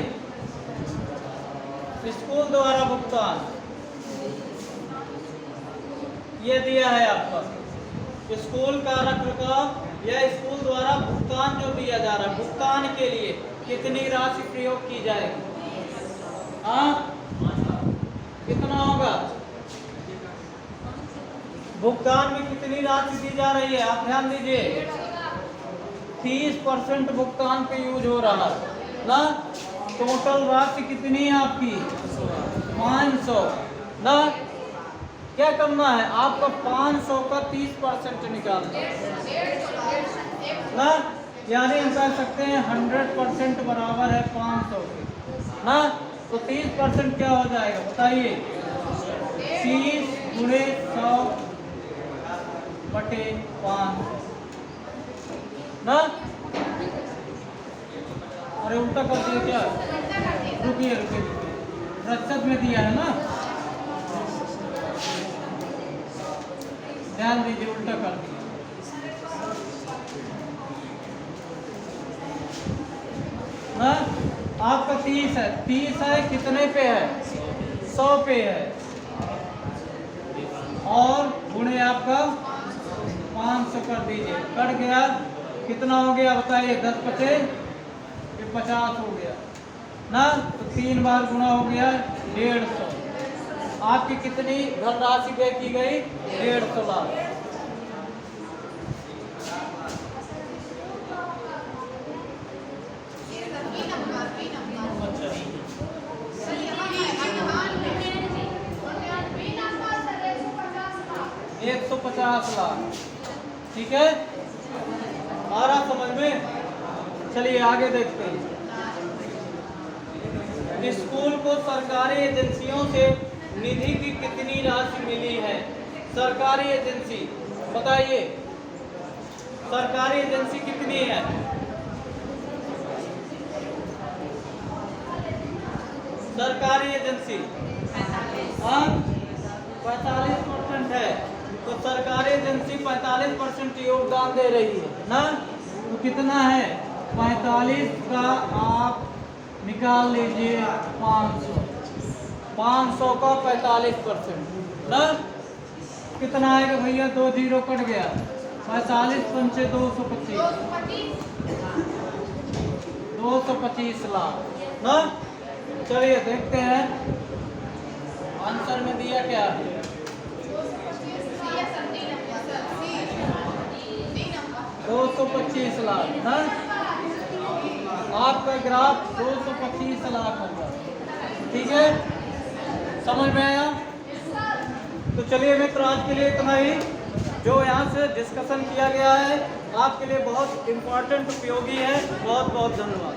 स्कूल द्वारा भुगतान ये दिया है आपका स्कूल का रखरखाव या स्कूल द्वारा भुगतान जो दिया जा रहा है भुगतान के लिए कितनी राशि प्रयोग की जाएगी। हाँ कितना होगा भुगतान में कितनी राशि दी जा रही है आप ध्यान दीजिए। 30% भुगतान पे यूज हो रहा है ना। टोटल राशि कितनी है आपकी 500 ना। क्या करना है आपको 500 का 30% निकालना ना। यानी हम कह सकते हैं 100% बराबर है 500 के ना। तो 30% क्या हो जाएगा बताइए 30 गुणे 100/5 ना। अरे उल्टा कर दिया क्या रुकिए प्रतिशत में दिया है ना। ध्यान दीजिए उल्टा कर दिया ना। आपका 30 है 30 है कितने पे है 100 पे है और गुणे आपका 500 कर दीजिए कट गया कितना हो गया बताइए 10 पचे 50 हो गया ना। तो 3 बार गुणा हो गया 150। आपकी कितनी धनराशि व्यय की गई 150 लाख। अच्छा 150 लाख ठीक है आ रहा समझ में। चलिए आगे देखते हैं। स्कूल को सरकारी एजेंसियों से निधि की कितनी राशि मिली है। सरकारी एजेंसी बताइए सरकारी एजेंसी कितनी है। सरकारी एजेंसी 45% है। तो सरकारी एजेंसी 45% योगदान दे रही है ना। तो कितना है 45 का आप निकाल लीजिए 500 का 45% ना। कितना आएगा भैया 2 जीरो कट गया 45 पंचे 225 लाख ना। चलिए देखते हैं आंसर में दिया क्या है। 225 लाख ना। आपका ग्राफ 225 लाख होगा ठीक है समझ में आया। तो चलिए मित्र आज के लिए इतना ही। जो यहाँ से डिस्कशन किया गया है आपके लिए बहुत इम्पोर्टेंट उपयोगी है। बहुत बहुत धन्यवाद।